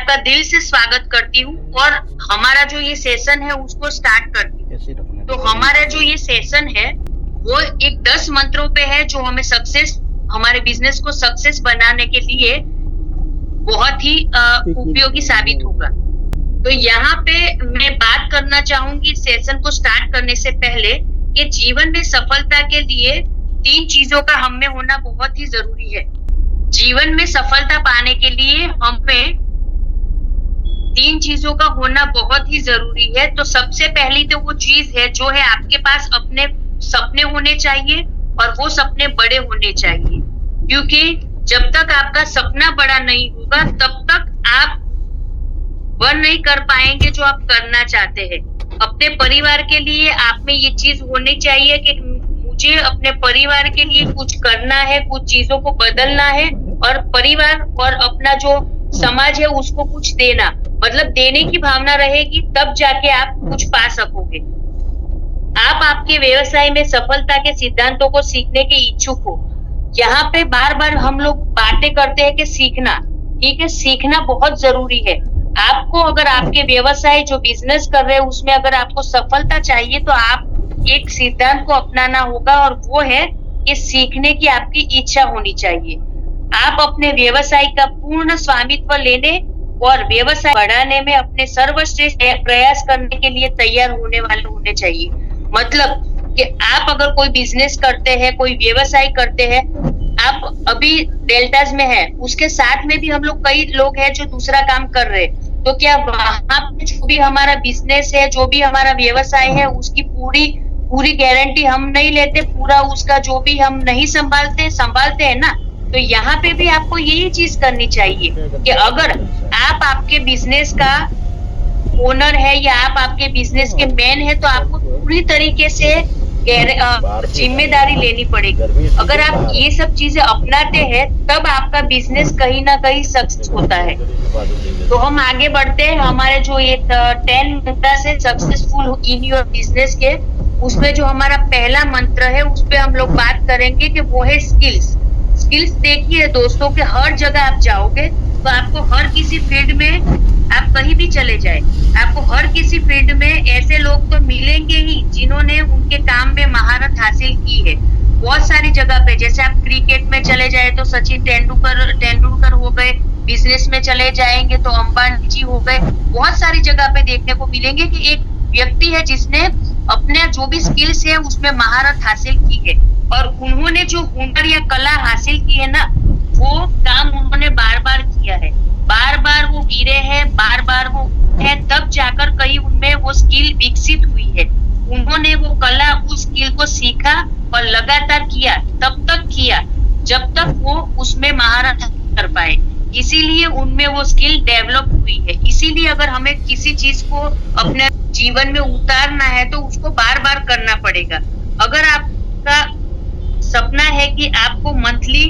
आपका दिल से स्वागत करती हूँ और हमारा जो ये सेशन है उसको स्टार्ट करती हूँ। तो हमारा जो ये सेशन है वो एक 10 मंत्रों पे है जो हमें हमारे बिजनेस को सक्सेस बनाने के लिए बहुत ही उपयोगी साबित होगा। तो यहाँ पे मैं बात करना चाहूंगी सेशन को स्टार्ट करने से पहले कि जीवन में सफलता के लिए 3 चीजों का हम में होना बहुत ही जरूरी है। जीवन में सफलता पाने के लिए हमें 3 चीजों का होना बहुत ही जरूरी है। तो सबसे पहली तो वो चीज है जो है आपके पास अपने सपने होने चाहिए और वो सपने बड़े होने चाहिए, क्योंकि जब तक आपका सपना बड़ा नहीं होगा तब तक आप वह नहीं कर पाएंगे जो आप करना चाहते हैं। अपने परिवार के लिए आप में ये चीज होनी चाहिए कि मुझे अपने परिवार के लिए कुछ करना है, कुछ चीजों को बदलना है और परिवार और अपना जो समाज है उसको कुछ देना, मतलब देने की भावना रहेगी तब जाके आप कुछ पा सकोगे। आप आपके व्यवसाय में सफलता के सिद्धांतों को सीखने के इच्छुक हो। यहाँ पे बार बार हम लोग बातें करते हैं कि सीखना, ठीक है, सीखना बहुत जरूरी है। आपको अगर आपके व्यवसाय जो बिजनेस कर रहे हैं उसमें अगर आपको सफलता चाहिए तो आप एक सिद्धांत को अपनाना होगा और वो है कि सीखने की आपकी इच्छा होनी चाहिए। आप अपने व्यवसाय का पूर्ण स्वामित्व लेने और व्यवसाय बढ़ाने में अपने सर्वश्रेष्ठ प्रयास करने के लिए तैयार होने वाले होने चाहिए। मतलब कि आप अगर कोई बिजनेस करते हैं, कोई व्यवसाय करते हैं, आप अभी डेल्टाज में है, उसके साथ में भी हम लोग कई लोग हैं जो दूसरा काम कर रहे हैं, तो क्या वहां पे जो भी हमारा बिजनेस है, जो भी हमारा व्यवसाय है, उसकी पूरी गारंटी हम नहीं लेते, पूरा उसका जो भी हम नहीं संभालते हैं ना। तो यहाँ पे भी आपको यही चीज करनी चाहिए कि अगर आप आपके बिजनेस का ओनर है या आप आपके बिजनेस के मैन है तो आपको पूरी तरीके से जिम्मेदारी लेनी पड़ेगी। अगर आप ये सब चीजें अपनाते हैं तब आपका बिजनेस कहीं ना कहीं सक्सेस होता है। तो हम आगे बढ़ते हैं हमारे जो ये 10 मंत्र से सक्सेसफुल इन योर बिजनेस के, उसमें जो हमारा पहला मंत्र है उस पे हम लोग बात करेंगे कि वो है स्किल्स। देखिए दोस्तों कि हर जगह आप जाओगे तो आपको हर किसी फील्ड में, आप कहीं भी चले जाए, आपको हर किसी फील्ड में ऐसे लोग तो मिलेंगे ही जिन्होंने उनके काम में महारत हासिल की है। बहुत सारी जगह पे, जैसे आप क्रिकेट में चले जाए तो सचिन तेंदुलकर हो गए, बिजनेस में चले जाएंगे तो अंबानी जी हो गए। बहुत सारी जगह पे देखने को मिलेंगे कि एक व्यक्ति है जिसने अपने जो भी स्किल्स है उसमें महारत हासिल की है और उन्होंने जो हुनर या कला हासिल की है ना, वो काम उन्होंने बार बार किया है, बार बार वो गिरे हैं, बार बार वो है, तब जाकर कहीं उनमें वो स्किल विकसित हुई है। उन्होंने वो कला, उस स्किल को सीखा और लगातार किया, तब तक किया जब तक वो उसमें महारत कर पाए, इसीलिए उनमें वो स्किल डेवलप हुई है। इसीलिए अगर हमें किसी चीज को अपने जीवन में उतारना है तो उसको बार बार करना पड़ेगा। अगर आपका सपना है कि आपको मंथली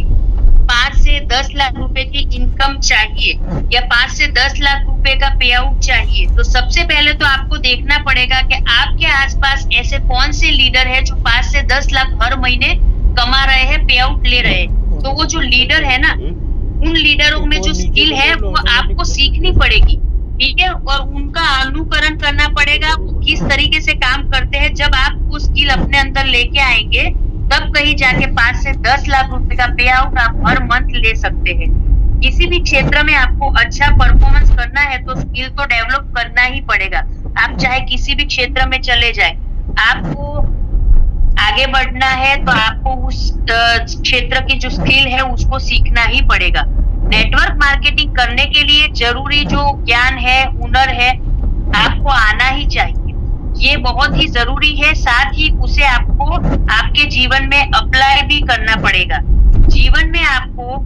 5 से 10 लाख रुपए की इनकम चाहिए या 5 से 10 लाख रुपए का पे आउट चाहिए, तो सबसे पहले तो आपको देखना पड़ेगा कि आपके आसपास ऐसे कौन से लीडर है जो 5 से 10 लाख हर महीने कमा रहे हैं, पे आउट ले रहे हैं। तो वो जो लीडर है ना, उन लीडरों में जो स्किल है वो आपको सीखनी पड़ेगी, ठीक है, और उनका अनुकरण करना पड़ेगा, वो किस तरीके से काम करते हैं। जब आप वो स्किल अपने अंदर लेके आएंगे तब कहीं जाके 5 से 10 लाख रुपए का पे आउट आप हर मंथ ले सकते हैं। किसी भी क्षेत्र में आपको अच्छा परफॉर्मेंस करना है तो स्किल तो डेवलप करना ही पड़ेगा। आप चाहे किसी भी क्षेत्र में चले जाए, आपको आगे बढ़ना है तो आपको उस क्षेत्र की जो स्किल है उसको सीखना ही पड़ेगा। नेटवर्क मार्केटिंग करने के लिए जरूरी जो ज्ञान है, हुनर है, आपको आना ही चाहिए, ये बहुत ही जरूरी है। साथ ही उसे आपको आपके जीवन में अप्लाई भी करना पड़ेगा। जीवन में आपको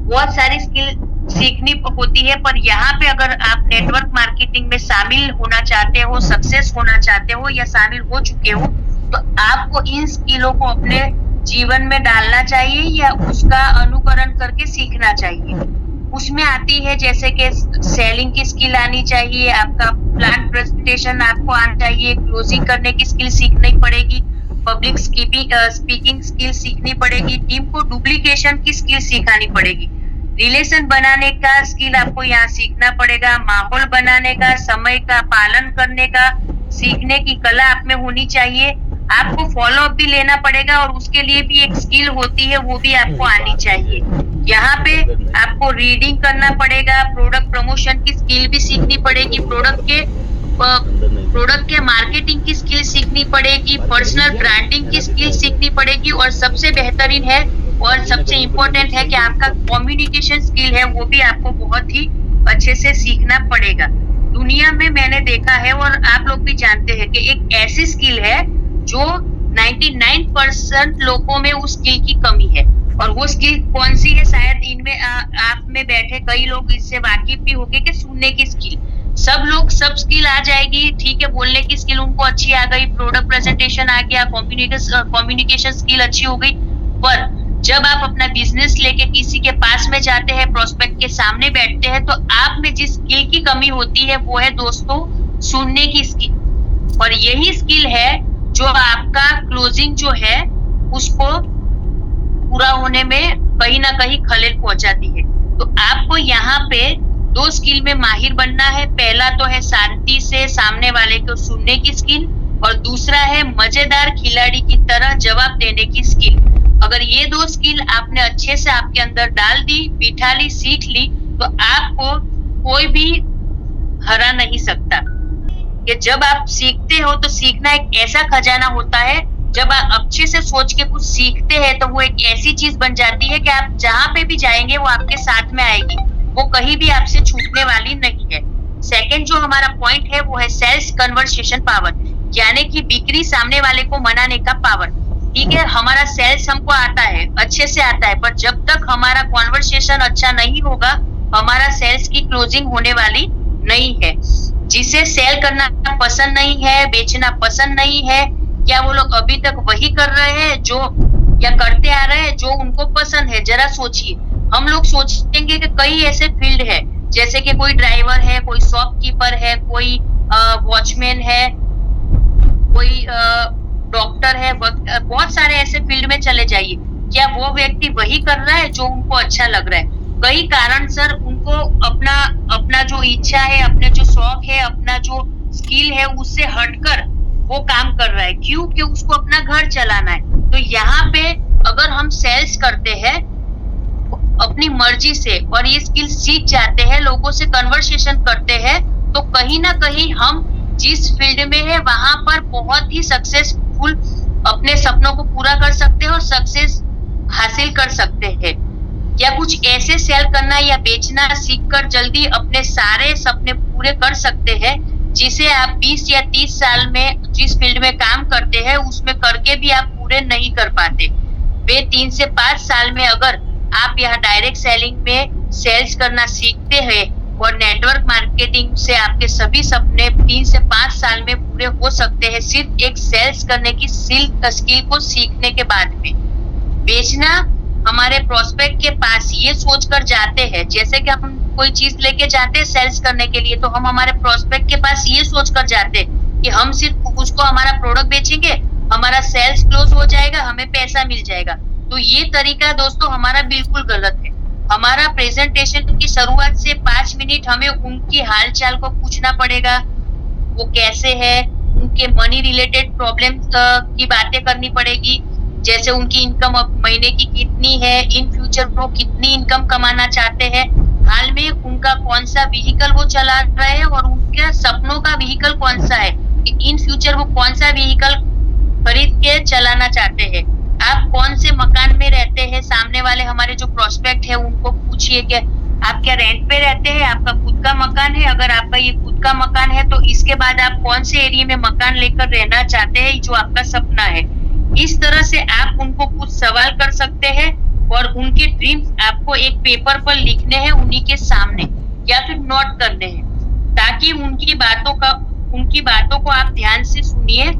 बहुत सारी स्किल सीखनी होती है, पर यहाँ पे अगर आप नेटवर्क मार्केटिंग में शामिल होना चाहते हो, सक्सेस होना चाहते हो या शामिल हो चुके हो, तो आपको इन स्किलों को अपने जीवन में डालना चाहिए या उसका अनुकरण करके सीखना चाहिए। उसमें आती है जैसे कि सेलिंग की स्किल आनी चाहिए, आपका प्लान प्रेजेंटेशन आपको आना चाहिए, क्लोजिंग करने की स्किल सीखनी पड़ेगी, पब्लिक स्पीकिंग स्किल सीखनी पड़ेगी, टीम को डुप्लीकेशन की स्किल सिखानी पड़ेगी। रिलेशन बनाने का स्किल आपको यहाँ सीखना पड़ेगा, माहौल बनाने का, समय का पालन करने का सीखने की कला आप में होनी चाहिए। आपको फॉलो अप भी लेना पड़ेगा और उसके लिए भी एक स्किल होती है, वो भी आपको आनी चाहिए। यहाँ पे आपको रीडिंग करना पड़ेगा, प्रोडक्ट प्रमोशन की स्किल भी सीखनी पड़ेगी, प्रोडक्ट के मार्केटिंग की स्किल सीखनी पड़ेगी, पर्सनल ब्रांडिंग की स्किल सीखनी पड़ेगी और सबसे बेहतरीन है और सबसे इम्पोर्टेंट है कि आपका कम्युनिकेशन स्किल है, वो भी आपको बहुत ही अच्छे से सीखना पड़ेगा। दुनिया में मैंने देखा है और आप लोग भी जानते हैं कि एक ऐसी स्किल है जो 99% लोगों में उस स्किल की कमी है। और वो स्किल कौन सी है, शायद इनमें आप में बैठे कई लोग इससे वाकिफ भी होंगे कि सुनने की स्किल। सब स्किल आ जाएगी, ठीक है, बोलने की स्किल उनको अच्छी आ गई, प्रोडक्ट प्रेजेंटेशन आ गया, कम्युनिकेशन स्किल अच्छी हो गई, पर जब आप अपना बिजनेस लेके किसी के पास में जाते हैं, प्रोस्पेक्ट के सामने बैठते हैं, तो आप में जिस स्किल की कमी होती है वो है दोस्तों सुनने की स्किल। और यही स्किल है जो आपका क्लोजिंग जो है उसको पूरा होने में कहीं ना कहीं खलेल पहुंचाती है। तो आपको यहाँ पे 2 स्किल में माहिर बनना है। पहला तो है शांति से सामने वाले को सुनने की स्किल और दूसरा है मजेदार खिलाड़ी की तरह जवाब देने की स्किल। अगर ये 2 स्किल आपने अच्छे से आपके अंदर डाल दी, बिठा ली, सीख ली, तो आपको कोई भी हरा नहीं सकता। कि जब आप सीखते हो तो सीखना एक ऐसा खजाना होता है, जब आप अच्छे से सोच के कुछ सीखते हैं तो वो एक ऐसी चीज बन जाती है कि आप जहां पे भी जाएंगे वो आपके साथ में आएगी, वो कहीं भी आपसे छूटने वाली नहीं है। सेकंड जो हमारा पॉइंट है वो है सेल्स कन्वर्सेशन पावर, यानी कि बिक्री सामने वाले को मनाने का पावर। ठीक है, हमारा सेल्स हमको आता है, अच्छे से आता है, पर जब तक हमारा कॉन्वर्सेशन अच्छा नहीं होगा हमारा सेल्स की क्लोजिंग होने वाली नहीं है। जिसे सेल करना पसंद नहीं है, बेचना पसंद नहीं है, क्या वो लोग अभी तक वही कर रहे हैं जो या करते आ रहे हैं जो उनको पसंद है? जरा सोचिए। हम लोग सोचेंगे कि कई ऐसे फील्ड है, जैसे कि कोई ड्राइवर है, कोई शॉपकीपर है, कोई वॉचमैन है, कोई डॉक्टर है, बहुत सारे ऐसे फील्ड में चले जाइए। क्या वो व्यक्ति वही कर रहा है जो उनको अच्छा लग रहा है? कई कारण सर उनको अपना जो इच्छा है, अपने जो शौक है, अपना जो स्किल है उससे हटकर वो काम कर रहा है। क्यों? कि उसको अपना घर चलाना है। तो यहाँ पे अगर हम सेल्स करते हैं अपनी मर्जी से और ये स्किल सीख जाते हैं, लोगों से कन्वर्सेशन करते हैं, तो कहीं ना कहीं हम जिस फील्ड में है वहां पर बहुत ही सक्सेसफुल अपने सपनों को पूरा कर सकते हैं और सक्सेस हासिल कर सकते हैं। या कुछ ऐसे सेल करना या बेचना सीखकर जल्दी अपने सारे सपने पूरे कर सकते हैं, जिसे आप 20 या 30 साल में जिस फील्ड में काम करते हैं उसमें करके भी आप पूरे नहीं कर पाते। वे 3 से 5 साल में अगर आप यहाँ डायरेक्ट सेलिंग में सेल्स करना सीखते हैं और नेटवर्क मार्केटिंग से आपके सभी सपने 3 से 5 साल में पूरे हो सकते हैं, सिर्फ एक सेल्स करने की स्किल को सीखने के बाद में। बेचना हमारे प्रोस्पेक्ट के पास ये सोचकर जाते हैं, जैसे कि हम कोई चीज लेके जाते हैं सेल्स करने के लिए, तो हम हमारे प्रोस्पेक्ट के पास ये सोचकर जाते हैं कि हम सिर्फ उसको हमारा प्रोडक्ट बेचेंगे, हमारा सेल्स क्लोज हो जाएगा, हमें पैसा मिल जाएगा। तो ये तरीका दोस्तों हमारा बिल्कुल गलत है। हमारा प्रेजेंटेशन की शुरुआत से 5 मिनट हमें उनकी हालचाल को पूछना पड़ेगा, वो कैसे है, उनके मनी रिलेटेड प्रॉब्लम की बातें करनी पड़ेगी, जैसे उनकी इनकम महीने की कितनी है, इन फ्यूचर वो कितनी इनकम कमाना चाहते हैं, हाल में उनका कौन सा व्हीकल वो चला रहे हैं और उनके सपनों का व्हीकल कौन सा है, इन फ्यूचर वो कौन सा व्हीकल खरीद के चलाना चाहते हैं। आप कौन से मकान में रहते हैं, सामने वाले हमारे जो प्रोस्पेक्ट है उनको पूछिए कि आप क्या रेंट पे रहते हैं, आपका खुद का मकान है? अगर आपका ये खुद का मकान है तो इसके बाद आप कौन से एरिया में मकान लेकर रहना चाहते हैं जो आपका सपना है। इस तरह से आप उनको कुछ सवाल कर सकते हैं और उनके ड्रीम्स आपको एक पेपर पर लिखने हैं उन्हीं के सामने, या फिर नोट करने हैं, ताकि उनकी बातों को आप ध्यान से सुनिए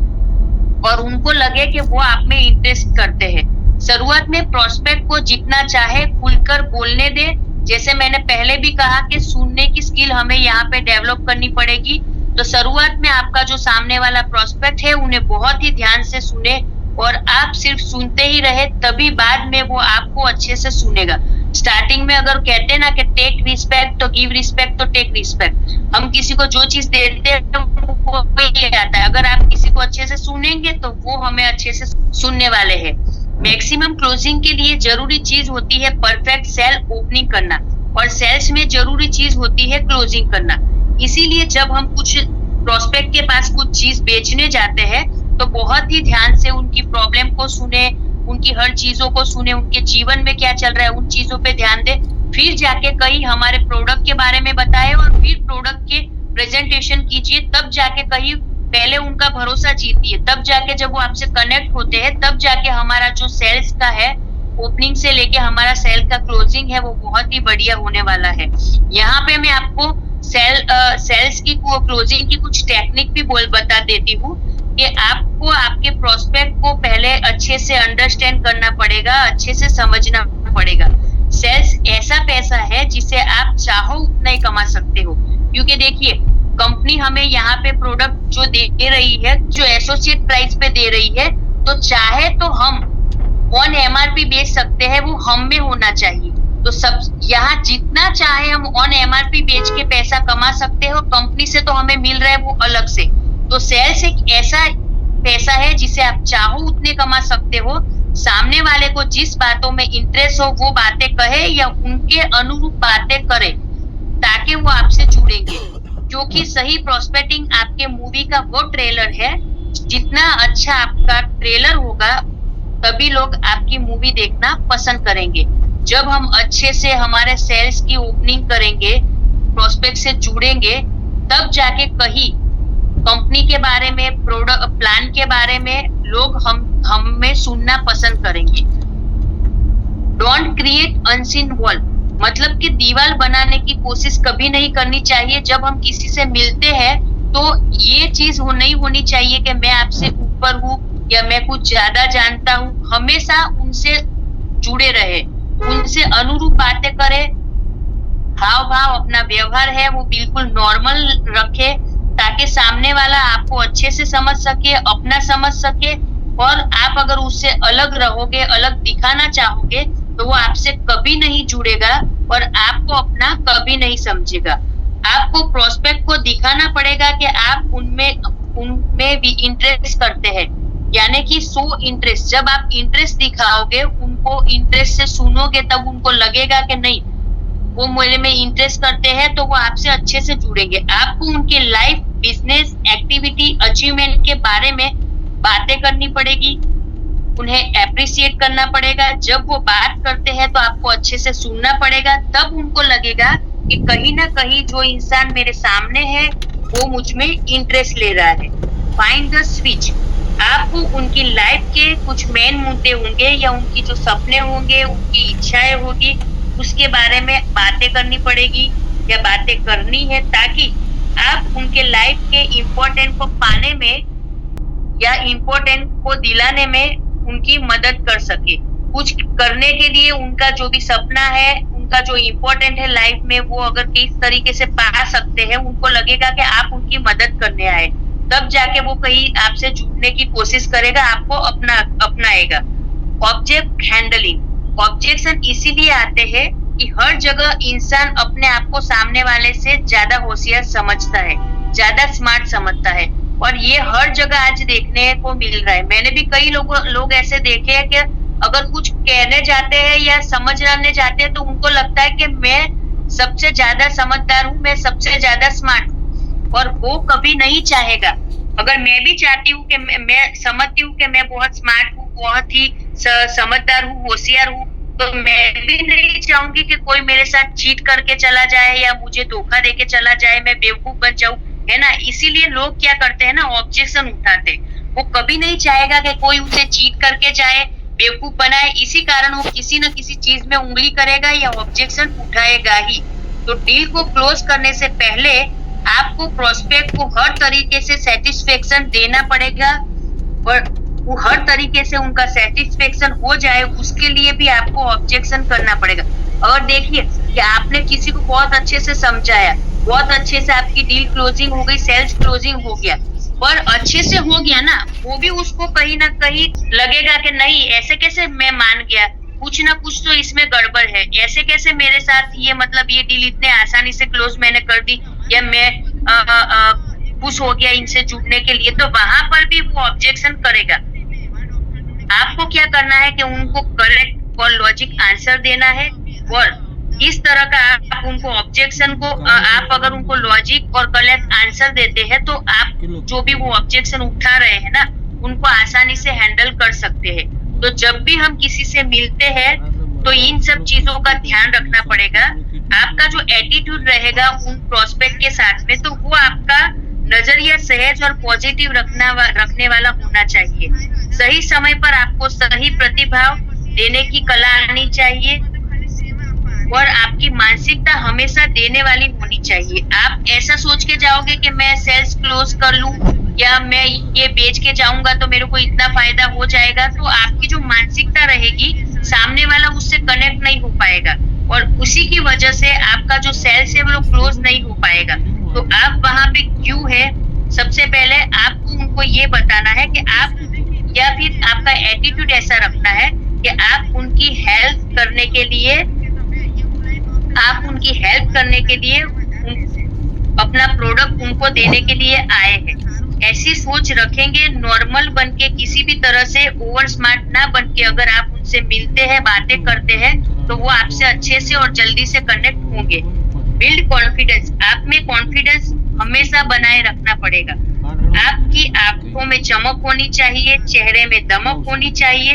और उनको लगे कि वो आप में इंटरेस्ट करते हैं। शुरुआत में प्रोस्पेक्ट को जितना चाहे खुलकर बोलने दे। जैसे मैंने पहले भी कहा कि सुनने की स्किल हमें यहाँ पे डेवलप करनी पड़ेगी। तो शुरुआत में आपका जो सामने वाला प्रोस्पेक्ट है उन्हें बहुत ही ध्यान से सुने और आप सिर्फ सुनते ही रहे, तभी बाद में वो आपको अच्छे से सुनेगा। स्टार्टिंग में अगर कहते हैं ना कि टेक रिस्पेक्ट तो गिव रिस्पेक्ट तो टेक रिस्पेक्ट, हम किसी को जो चीज देते हैं वो ये आता है। अगर आप किसी को अच्छे से सुनेंगे तो वो हमें अच्छे से सुनने वाले हैं। मैक्सिमम क्लोजिंग के लिए जरूरी चीज होती है परफेक्ट सेल ओपनिंग करना, और सेल्स में जरूरी चीज होती है क्लोजिंग करना। इसीलिए जब हम कुछ प्रोस्पेक्ट के पास कुछ चीज बेचने जाते हैं तो बहुत ही ध्यान से उनकी प्रॉब्लम को सुने, उनकी हर चीजों को सुने, उनके जीवन में क्या चल रहा है उन चीजों पे ध्यान दे, फिर जाके कहीं हमारे प्रोडक्ट के बारे में बताए और फिर प्रोडक्ट के प्रेजेंटेशन कीजिए। तब जाके कहीं पहले उनका भरोसा जीतिए, तब जाके जब वो आपसे कनेक्ट होते हैं तब जाके हमारा जो सेल्स का है ओपनिंग से लेके हमारा सेल का क्लोजिंग है वो बहुत ही बढ़िया होने वाला है। यहाँ पे मैं आपको सेल्स की क्लोजिंग की कुछ टेक्निक भी बता देती हूँ कि आपको आपके प्रोस्पेक्ट को पहले अच्छे से अंडरस्टैंड करना पड़ेगा, अच्छे से समझना पड़ेगा। सेल्स ऐसा पैसा है जिसे आप चाहो उतना ही कमा सकते हो, क्योंकि देखिए कंपनी हमें यहाँ पे प्रोडक्ट जो दे रही है, जो एसोसिएट प्राइस पे दे रही है, तो चाहे तो हम ऑन एमआरपी बेच सकते हैं, वो हम में होना चाहिए। तो सब यहाँ जितना चाहे हम ऑन एमआरपी बेच के पैसा कमा सकते हो, कंपनी से तो हमें मिल रहा है वो अलग से। तो सेल्स एक ऐसा पैसा है जिसे आप चाहो उतने कमा सकते हो। सामने वाले को जिस बातों में इंटरेस्ट हो वो बातें कहे या उनके अनुरूप बातें करे ताकि वो आपसे जुड़ेंगे, क्योंकि सही प्रोस्पेक्टिंग आपके मूवी का वो ट्रेलर है। जितना अच्छा आपका ट्रेलर होगा तभी लोग आपकी मूवी देखना पसंद करेंगे। जब हम अच्छे से हमारे सेल्स की ओपनिंग करेंगे, प्रोस्पेक्ट से जुड़ेंगे, तब जाके कहीं कंपनी के बारे में, प्रोडक्ट प्लान के बारे में लोग हमें सुनना पसंद करेंगे। डोंट क्रिएट अनसीन वॉल, मतलब कि दीवार बनाने की कोशिश कभी नहीं करनी चाहिए। जब हम किसी से मिलते हैं तो ये चीज नहीं होनी चाहिए कि मैं आपसे ऊपर हूँ या मैं कुछ ज्यादा जानता हूँ। हमेशा उनसे जुड़े रहे, उनसे अनुरूप बातें करें, हाव भाव अपना व्यवहार है वो बिल्कुल नॉर्मल रखे ताकि सामने वाला आपको अच्छे से समझ सके, अपना समझ सके। और आप अगर उससे अलग रहोगे, अलग दिखाना चाहोगे, तो वो आपसे कभी नहीं जुड़ेगा और आपको अपना कभी नहीं समझेगा। आपको प्रोस्पेक्ट को दिखाना पड़ेगा कि आप उनमें भी इंटरेस्ट करते हैं, यानी कि शो इंटरेस्ट। जब आप इंटरेस्ट दिखाओगे, उनको इंटरेस्ट से सुनोगे, तब उनको लगेगा कि नहीं वो मेरे में इंटरेस्ट करते हैं, तो वो आपसे अच्छे से जुड़ेंगे। आपको उनके लाइफ, बिजनेस, एक्टिविटी, अचीवमेंट के बारे में बातें करनी पड़ेगी, उन्हें एप्रिसिएट करना पड़ेगा। जब वो बात करते हैं तो आपको अच्छे से सुनना पड़ेगा, तब उनको लगेगा कि कहीं ना कहीं जो इंसान मेरे सामने है वो मुझ में इंटरेस्ट ले रहा है। Find the switch. आपको उनकी लाइफ के कुछ मेन मुद्दे होंगे या उनकी जो सपने होंगे, उनकी इच्छाएं होगी, उसके बारे में बातें करनी पड़ेगी या बातें करनी है, ताकि आप उनके लाइफ के इम्पोर्टेंट को पाने में या इम्पोर्टेंट को दिलाने में उनकी मदद कर सके। कुछ करने के लिए उनका जो भी सपना है, उनका जो इम्पोर्टेंट है लाइफ में, वो अगर किस तरीके से पा सकते हैं, उनको लगेगा कि आप उनकी मदद करने आए, तब जाके वो कहीं आपसे जुड़ने की कोशिश करेगा, आपको अपनाएगा। Object handling. ऑब्जेक्शन इसीलिए आते हैं कि हर जगह इंसान अपने आप को सामने वाले से ज्यादा होशियार समझता है, ज्यादा स्मार्ट समझता है, और ये हर जगह आज देखने को मिल रहा है। मैंने भी कई लोग ऐसे देखे हैं कि अगर कुछ कहने जाते हैं या समझने जाते हैं तो उनको लगता है कि मैं सबसे ज्यादा समझदार हूँ, मैं सबसे ज्यादा स्मार्ट हूँ, और वो कभी नहीं चाहेगा। अगर मैं भी चाहती हूँ कि मैं समझती हूँ कि मैं बहुत स्मार्ट हूँ, बहुत ही समझदार हूँ, होशियार हूँ, तो मैं भी नहीं चाहूंगी कि कोई मेरे साथ चीट करके चला जाए या मुझे धोखा देके चला जाए, मैं बेवकूफ बन जाऊं, है ना। इसीलिए लोग क्या करते हैं ना, ऑब्जेक्शन उठाते। वो कभी नहीं चाहेगा कि कोई उसे चीट करके जाए, बेवकूफ बनाए, इसी कारण वो किसी न किसी चीज में उंगली करेगा या ऑब्जेक्शन उठाएगा ही। तो डील को क्लोज करने से पहले आपको प्रोस्पेक्ट को हर तरीके से सेटिस्फेक्शन देना पड़ेगा, और वो हर तरीके से उनका सेटिस्फेक्शन हो जाए उसके लिए भी आपको ऑब्जेक्शन करना पड़ेगा। और देखिए कि आपने किसी को बहुत अच्छे से समझाया, बहुत अच्छे से आपकी डील क्लोजिंग हो गई, सेल्स क्लोजिंग हो गया, पर अच्छे से हो गया ना, वो भी उसको कहीं ना कहीं लगेगा कि नहीं ऐसे कैसे मैं मान गया, कुछ ना कुछ तो इसमें गड़बड़ है, ऐसे कैसे मेरे साथ ये मतलब ये डील इतने आसानी से क्लोज मैंने कर दी, या मैं खुश हो गया इनसे जुड़ने के लिए। तो वहां पर भी वो ऑब्जेक्शन करेगा। आपको क्या करना है कि उनको करेक्ट और लॉजिक आंसर देना है, और इस तरह का आप उनको ऑब्जेक्शन को आप अगर उनको लॉजिक और करेक्ट आंसर देते हैं तो आप जो भी वो ऑब्जेक्शन उठा रहे हैं ना, उनको आसानी से हैंडल कर सकते हैं। तो जब भी हम किसी से मिलते हैं तो इन सब चीजों का ध्यान रखना पड़ेगा। आपका जो एटीट्यूड रहेगा उन प्रोस्पेक्ट के साथ में, तो वो आपका नजरिया सहज और पॉजिटिव रखने वाला होना चाहिए। सही समय पर आपको सही प्रतिभाव देने की कला आनी चाहिए, और आपकी मानसिकता हमेशा देने वाली होनी चाहिए। आप ऐसा सोच के जाओगे कि मैं सेल्स क्लोज कर लूं या मैं ये बेच के जाऊंगा तो मेरे को इतना फायदा हो जाएगा, तो आपकी जो मानसिकता रहेगी सामने वाला उससे कनेक्ट नहीं हो पाएगा, और उसी की वजह से आपका जो सेल्स है वो क्लोज नहीं हो पाएगा। तो आप वहां पे क्यों है, सबसे पहले आपको उनको ये बताना है कि आप, या फिर आपका एटीट्यूड ऐसा रखना है कि आप उनकी हेल्प करने के लिए अपना प्रोडक्ट उनको देने के लिए आए हैं। ऐसी सोच रखेंगे, नॉर्मल बन के, किसी भी तरह से ओवर स्मार्ट ना बन के अगर आप उनसे मिलते हैं, बातें करते हैं, तो वो आपसे अच्छे से और जल्दी से कनेक्ट होंगे। बिल्ड कॉन्फिडेंस, आप में कॉन्फिडेंस हमेशा बनाए रखना पड़ेगा। आपकी आंखों में चमक होनी चाहिए, चेहरे में दमक होनी चाहिए,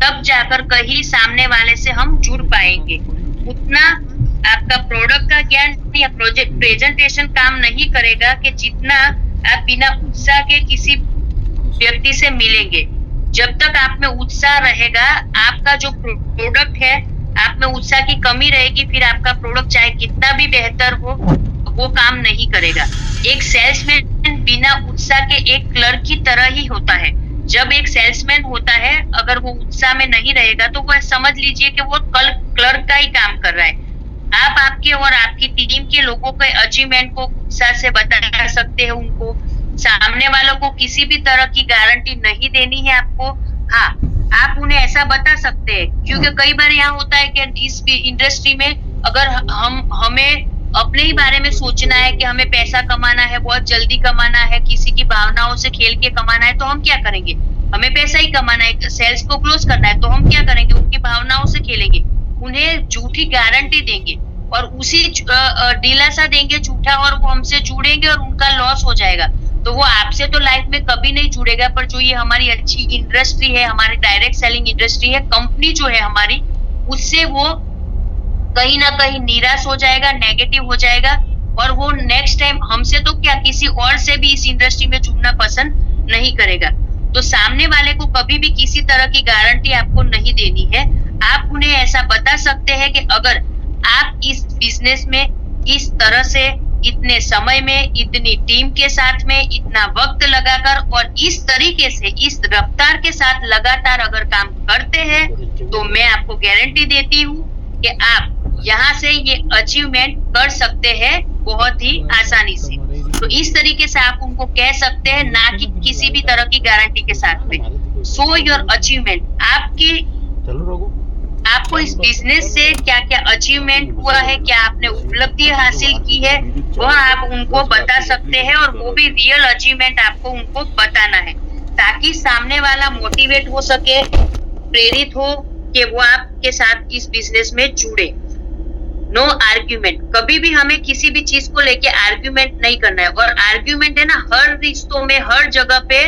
तब जाकर कहीं सामने वाले से हम जुड़ पाएंगे। उतना आपका प्रोडक्ट का ज्ञान या प्रोजेक्ट प्रेजेंटेशन काम नहीं करेगा कि जितना आप बिना उत्साह के किसी व्यक्ति से मिलेंगे। जब तक आप में उत्साह रहेगा, आपका जो प्रोडक्ट है, आप में उत्साह की कमी रहेगी, फिर आपका प्रोडक्ट चाहे कितना भी बेहतर हो, वो काम नहीं करेगा। एक सेल्समैन बिना उत्साह के एक क्लर्क की तरह ही होता है। जब एक सेल्समैन होता है, अगर वो उत्साह में नहीं रहेगा तो वह समझ लीजिए कि वो क्लर्क का ही काम कर रहा है। आप आपके और आपकी टीम के लोगों के अचीवमेंट को उत्साह से बता सकते हैं उनको। सामने वालों को किसी भी तरह की गारंटी नहीं देनी है आपको। हाँ, आप उन्हें ऐसा बता सकते हैं, क्योंकि कई बार यहाँ होता है कि इस इंडस्ट्री में अगर हमें अपने ही बारे में सोचना है कि हमें पैसा कमाना है, बहुत जल्दी कमाना है, किसी की भावनाओं से खेल के कमाना है, तो हम क्या करेंगे? हमें पैसा ही कमाना है, सेल्स को क्लोज करना है, तो हम क्या करेंगे? उनकी भावनाओं से खेलेंगे, उन्हें झूठी गारंटी देंगे और उसी दिलासा देंगे झूठा, और वो हमसे जुड़ेंगे और उनका लॉस हो जाएगा। तो वो आपसे तो लाइफ में कभी नहीं जुड़ेगा। पर जो ये हमारी अच्छी इंडस्ट्री है, हमारी डायरेक्ट सेलिंग इंडस्ट्री है, कंपनी जो है हमारी, उससे वो कहीं ना कहीं निराश हो जाएगा, नेगेटिव हो जाएगा, और वो नेक्स्ट टाइम हमसे तो क्या, किसी और से भी इस इंडस्ट्री में जुड़ना पसंद नहीं करेगा। तो सामने वाले को कभी भी किसी तरह की गारंटी आपको नहीं देनी है। आप उन्हें ऐसा बता सकते हैं कि अगर आप इस बिजनेस में इस तरह से, इतने समय में, इतनी टीम के साथ में, इतना वक्त लगाकर और इस तरीके से, इस रफ्तार के साथ लगातार अगर काम करते हैं, तो मैं आपको गारंटी देती हूँ कि आप यहाँ से ये अचीवमेंट कर सकते हैं बहुत ही आसानी से। तो इस तरीके से आप उनको कह सकते हैं, ना कि किसी भी तरह की गारंटी के साथ में। शो योर अचीवमेंट, आपको इस बिजनेस से क्या क्या अचीवमेंट हुआ है, क्या आपने उपलब्धि हासिल की है, वह आप उनको बता सकते हैं, और वो भी रियल अचीवमेंट आपको उनको बताना है, ताकि सामने वाला मोटिवेट हो सके, प्रेरित हो कि वो आपके साथ इस बिजनेस में जुड़े। नो आर्ग्यूमेंट, कभी भी हमें किसी भी चीज को लेके आर्ग्यूमेंट नहीं करना है। और आर्ग्यूमेंट है ना, हर रिश्तों में, हर जगह पे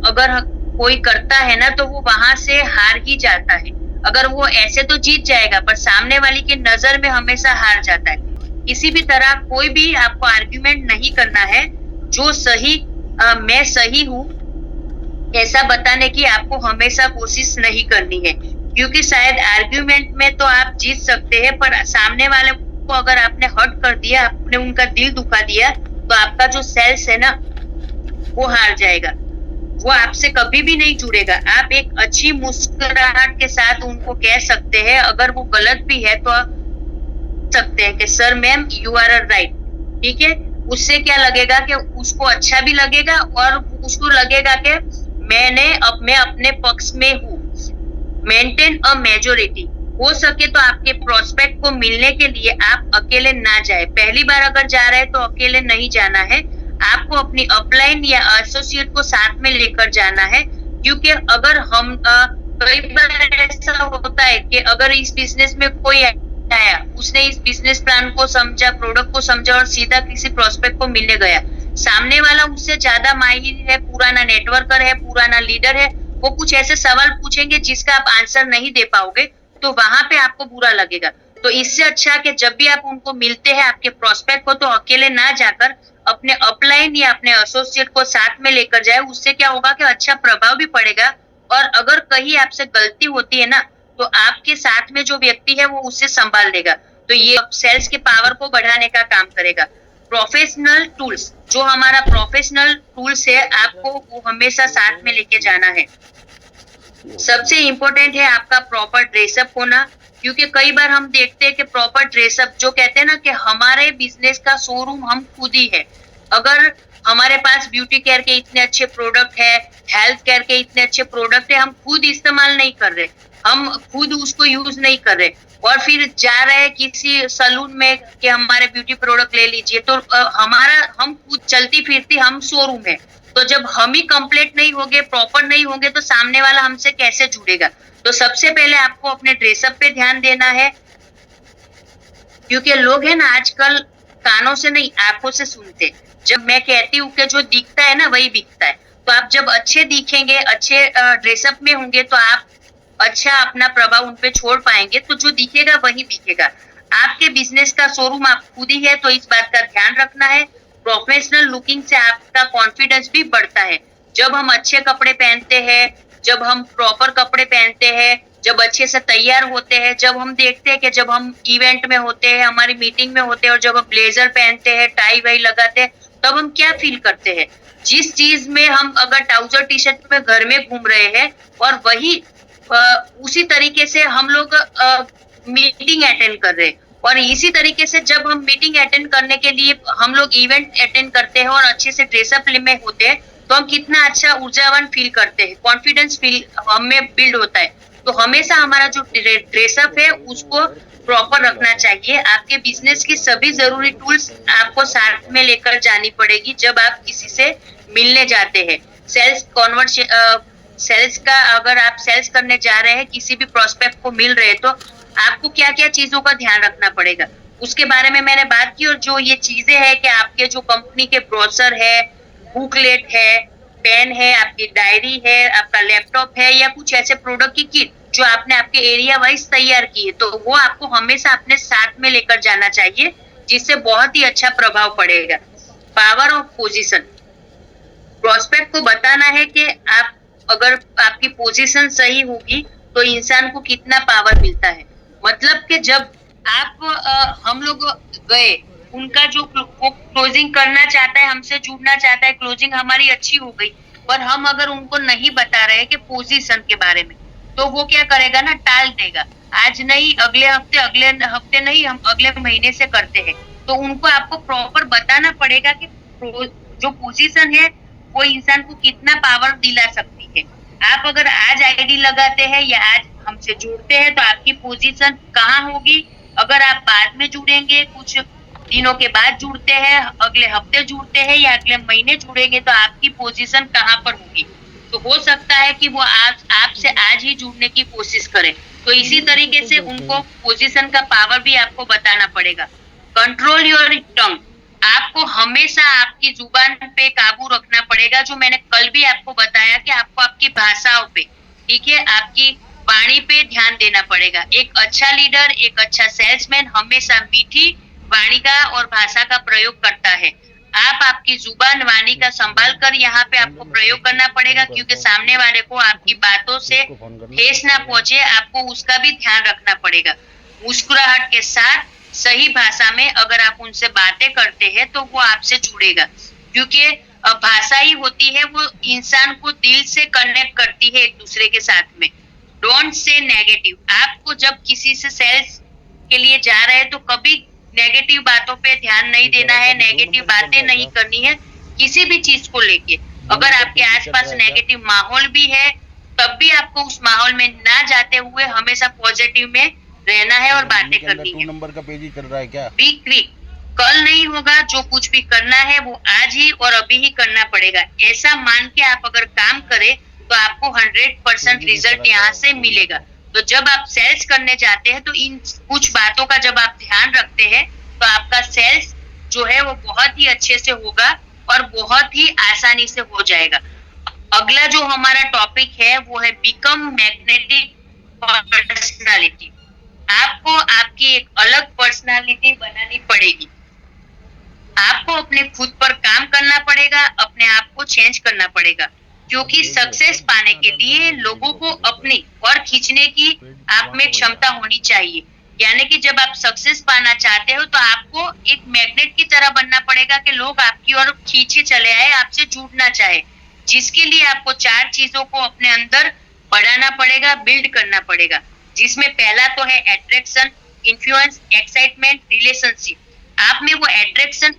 अगर कोई करता है ना, तो वो वहां से हार ही जाता है। अगर वो ऐसे तो जीत जाएगा, पर सामने वाली की नजर में हमेशा हार जाता है। किसी भी तरह कोई भी आपको आर्ग्यूमेंट नहीं करना है। जो सही मैं सही हूँ ऐसा बताने की आपको हमेशा कोशिश नहीं करनी है, क्योंकि शायद आर्ग्यूमेंट में तो आप जीत सकते हैं, पर सामने वाले को अगर आपने हर्ट कर दिया, आपने उनका दिल दुखा दिया, तो आपका जो सेल्स है ना, वो हार जाएगा, वो आपसे कभी भी नहीं जुड़ेगा। आप एक अच्छी मुस्कुराहट के साथ उनको कह सकते हैं, अगर वो गलत भी है तो सकते हैं कि sir ma'am you are right, ठीक है। उससे क्या लगेगा कि उसको अच्छा भी लगेगा और उसको लगेगा कि मैं अपने पक्ष में हूँ, मेंटेन अ मेजोरिटी। हो सके तो आपके प्रोस्पेक्ट को मिलने के लिए आप अकेले ना जाए। पहली बार अगर जा रहे हैं तो अकेले नहीं जाना है, आपको अपनी अपलाइन या एसोसिएट को साथ में लेकर जाना है। क्योंकि अगर हम कई बार ऐसा होता है कि अगर इस बिजनेस में कोई आया, उसने इस बिजनेस प्लान को समझा, प्रोडक्ट को समझा और सीधा किसी प्रोस्पेक्ट को मिलने गया, सामने वाला उससे ज्यादा माहिर है, पुराना नेटवर्कर है, पुराना लीडर है, वो कुछ ऐसे सवाल पूछेंगे जिसका आप आंसर नहीं दे पाओगे, तो वहां पे आपको बुरा लगेगा। तो इससे अच्छा कि जब भी आप उनको मिलते हैं, आपके प्रोस्पेक्ट को, तो अकेले ना जाकर अपने अपलाइन या अपने एसोसिएट को साथ में लेकर जाए। उससे क्या होगा कि अच्छा प्रभाव भी पड़ेगा, और अगर कहीं आपसे गलती होती है ना, तो आपके साथ में जो व्यक्ति है वो उससे संभाल लेगा। तो ये सेल्स के पावर को बढ़ाने का काम करेगा। प्रोफेशनल टूल्स, जो हमारा प्रोफेशनल टूल्स है, आपको वो हमेशा साथ में लेके जाना है। सबसे इम्पोर्टेंट है आपका प्रॉपर ड्रेसअप होना, क्योंकि कई बार हम देखते हैं कि प्रॉपर ड्रेसअप, जो कहते हैं ना कि हमारे बिजनेस का शोरूम हम खुद ही है। अगर हमारे पास ब्यूटी केयर के इतने अच्छे प्रोडक्ट है, हेल्थ केयर के इतने अच्छे प्रोडक्ट है, हम खुद इस्तेमाल नहीं कर रहे, हम खुद उसको यूज नहीं कर रहे, और फिर जा रहे हैं किसी सलून में कि हमारे ब्यूटी प्रोडक्ट ले लीजिए, तो हम खुद चलती फिरती हम शोरूम है। तो जब हम ही कंप्लीट नहीं होंगे, प्रॉपर नहीं होंगे, तो सामने वाला हमसे कैसे जुड़ेगा। तो सबसे पहले आपको अपने ड्रेसअप पे ध्यान देना है, क्योंकि लोग है ना आजकल कानों से नहीं आंखों से सुनते। जब मैं कहती हूँ कि जो दिखता है ना वही बिकता है, तो आप जब अच्छे दिखेंगे, अच्छे ड्रेसअप में होंगे, तो आप अच्छा अपना प्रभाव उन पे छोड़ पाएंगे, तो जो दिखेगा वही दिखेगा। आपके बिजनेस का शोरूम आप खुद ही है, तो इस बात का ध्यान रखना है। प्रोफेशनल लुकिंग से आपका कॉन्फिडेंस भी बढ़ता है। जब हम अच्छे कपड़े पहनते हैं, जब हम प्रॉपर कपड़े पहनते हैं, जब अच्छे से तैयार होते हैं, जब हम देखते हैं कि जब हम इवेंट में होते हैं, हमारी मीटिंग में होते हैं, और जब हम ब्लेजर पहनते हैं, टाई वाई लगाते हैं, तब हम क्या फील करते हैं। जिस चीज में हम अगर ट्राउजर टी शर्ट में घर में घूम रहे हैं, और वही उसी तरीके से हम लोग मीटिंग अटेंड कर रहे हैं, और इसी तरीके से जब हम मीटिंग अटेंड करने के लिए हम लोग इवेंट अटेंड करते हैं और अच्छे से ड्रेसअप में होते हैं, तो हम कितना अच्छा ऊर्जावान फील करते हैं, कॉन्फिडेंस फील हमें बिल्ड होता है। तो हमेशा हमारा जो ड्रेसअप है उसको प्रॉपर रखना चाहिए। आपके बिजनेस की सभी जरूरी टूल्स आपको साथ में लेकर जानी पड़ेगी जब आप किसी से मिलने जाते हैं। सेल्स का, अगर आप सेल्स करने जा रहे हैं, किसी भी प्रोस्पेक्ट को मिल रहे हैं, तो आपको क्या क्या चीजों का ध्यान रखना पड़ेगा उसके बारे में मैंने बात की। और जो ये चीजें है कि आपके जो कंपनी के ब्रोशर है, बुकलेट है, पेन है, आपकी डायरी है, आपका लैपटॉप है, या कुछ ऐसे प्रोडक्ट की किट जो आपने आपके एरिया वाइज तैयार की है, तो वो आपको हमेशा अपने साथ में लेकर जाना चाहिए, जिससे बहुत ही अच्छा प्रभाव पड़ेगा। पावर ऑफ पोजीशन, प्रोस्पेक्ट को बताना है कि आप, अगर आपकी पोजीशन सही होगी तो इंसान को कितना पावर मिलता है। मतलब कि जब आप हम लोग गए, उनका जो क्लोजिंग करना चाहता है, हमसे जुड़ना चाहता है, क्लोजिंग हमारी अच्छी हो गई, पर हम अगर उनको नहीं बता रहे कि पोजीशन के बारे में, तो वो क्या करेगा ना, टाल देगा। आज नहीं, अगले हफ्ते नहीं, हम अगले महीने से करते हैं। तो उनको आपको प्रॉपर बताना पड़ेगा कि जो पोजीशन है वो इंसान को कितना पावर दिला सकती है। आप अगर आज आईडी लगाते हैं या आज हमसे जुड़ते हैं, तो आपकी पोजीशन कहाँ होगी। अगर आप बाद में जुड़ेंगे, कुछ दिनों के बाद जुड़ते हैं, अगले हफ्ते जुड़ते हैं या अगले महीने जुड़ेंगे, तो आपकी पोजीशन कहाँ पर होगी। तो हो सकता है कि वो आपसे आज ही जुड़ने की कोशिश करें। तो इसी तरीके से उनको पोजीशन का पावर भी आपको बताना पड़ेगा। कंट्रोल योर टंग, आपको हमेशा आपकी जुबान पे काबू रखना पड़ेगा। जो मैंने कल भी आपको बताया कि आपको आपकी भाषाओं पे, ठीक है, आपकी वाणी पे ध्यान देना पड़ेगा। एक अच्छा लीडर, एक अच्छा सेल्समैन हमेशा मीठी वाणी का और भाषा का प्रयोग करता है। आप आपकी जुबान वाणी का संभाल कर यहाँ पे आपको प्रयोग करना पड़ेगा, क्योंकि सामने वाले को आपकी बातों से ठेस ना पहुंचे, आपको उसका भी ध्यान रखना पड़ेगा। मुस्कुराहट के साथ सही भाषा में अगर आप उनसे बातें करते हैं, तो वो आपसे जुड़ेगा, क्योंकि भाषा ही होती है वो इंसान को दिल से कनेक्ट करती है एक दूसरे के साथ में। डोंट से नेगेटिव, आपको जब किसी से सेल्स के लिए जा रहे हैं तो कभी नेगेटिव बातों पे ध्यान नहीं देना है, नेगेटिव बातें नहीं करनी है किसी भी चीज को लेके। अगर आपके आसपास नेगेटिव माहौल भी है, तब भी आपको उस माहौल में ना जाते हुए हमेशा पॉजिटिव में रहना है और बातें करनी है। 2 नंबर का पेज ही चल रहा है क्या? बी क्विक, कल नहीं होगा, जो कुछ भी करना है वो आज ही और अभी ही करना पड़ेगा। ऐसा मान के आप अगर काम करें तो आपको 100% रिजल्ट यहाँ से मिलेगा। तो जब आप सेल्स करने जाते हैं तो इन कुछ बातों का जब आप ध्यान रखते हैं तो आपका सेल्स जो है वो बहुत ही अच्छे से होगा और बहुत ही आसानी से हो जाएगा। अगला जो हमारा टॉपिक है वो है बिकम मैग्नेटिक पर्सनालिटी। आपको आपकी एक अलग पर्सनालिटी बनानी पड़ेगी। आपको अपने खुद पर काम करना पड़ेगा, अपने आप को चेंज करना पड़ेगा, क्योंकि सक्सेस पाने के लिए लोगों को अपनी और खींचने की आप में क्षमता होनी चाहिए। यानी कि जब आप सक्सेस पाना चाहते हो तो आपको एक मैग्नेट की तरह बनना पड़ेगा कि लोग आपकी ओर खींचे चले आए, आपसे जुड़ना चाहे, जिसके लिए आपको 4 चीजों को अपने अंदर बढ़ाना पड़ेगा, बिल्ड करना पड़ेगा, जिसमें पहला तो है अट्रैक्शन, इन्फ्लुएंस, एक्साइटमेंट, रिलेशनशिप। आप में वो अट्रैक्शन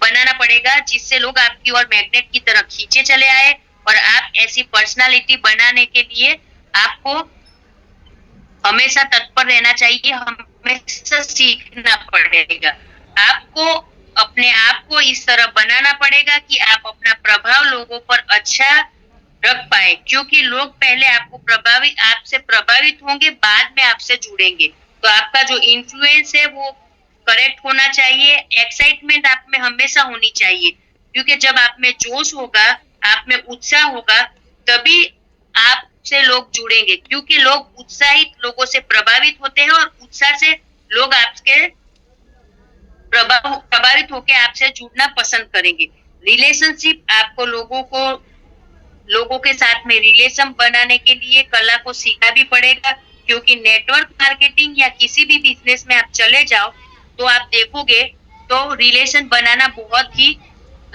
बनाना पड़ेगा जिससे लोग आपकी ओर मैग्नेट की तरह खींचे चले आए, और आप ऐसी पर्सनालिटी बनाने के लिए आपको हमेशा तत्पर रहना चाहिए, हमेशा सीखना पड़ेगा। आपको अपने आप को इस तरह बनाना पड़ेगा कि आप अपना प्रभाव लोगों पर अच्छा रख पाए, क्योंकि लोग पहले आपसे प्रभावित होंगे, बाद में आपसे जुड़ेंगे। तो आपका जो इन्फ्लुएंस है वो करेक्ट होना चाहिए। एक्साइटमेंट आप में हमेशा होनी चाहिए, क्योंकि जब आप में जोश होगा, आप में उत्साह होगा, तभी आपसे लोग जुड़ेंगे, क्योंकि लोग उत्साहित लोगों से प्रभावित होते हैं और उत्साह से लोग आपके प्रभावित होकर आपसे जुड़ना पसंद करेंगे। रिलेशनशिप, आपको लोगों के साथ में रिलेशन बनाने के लिए कला को सीखना भी पड़ेगा, क्योंकि नेटवर्क मार्केटिंग या किसी भी बिजनेस में आप चले जाओ तो आप देखोगे तो रिलेशन बनाना बहुत ही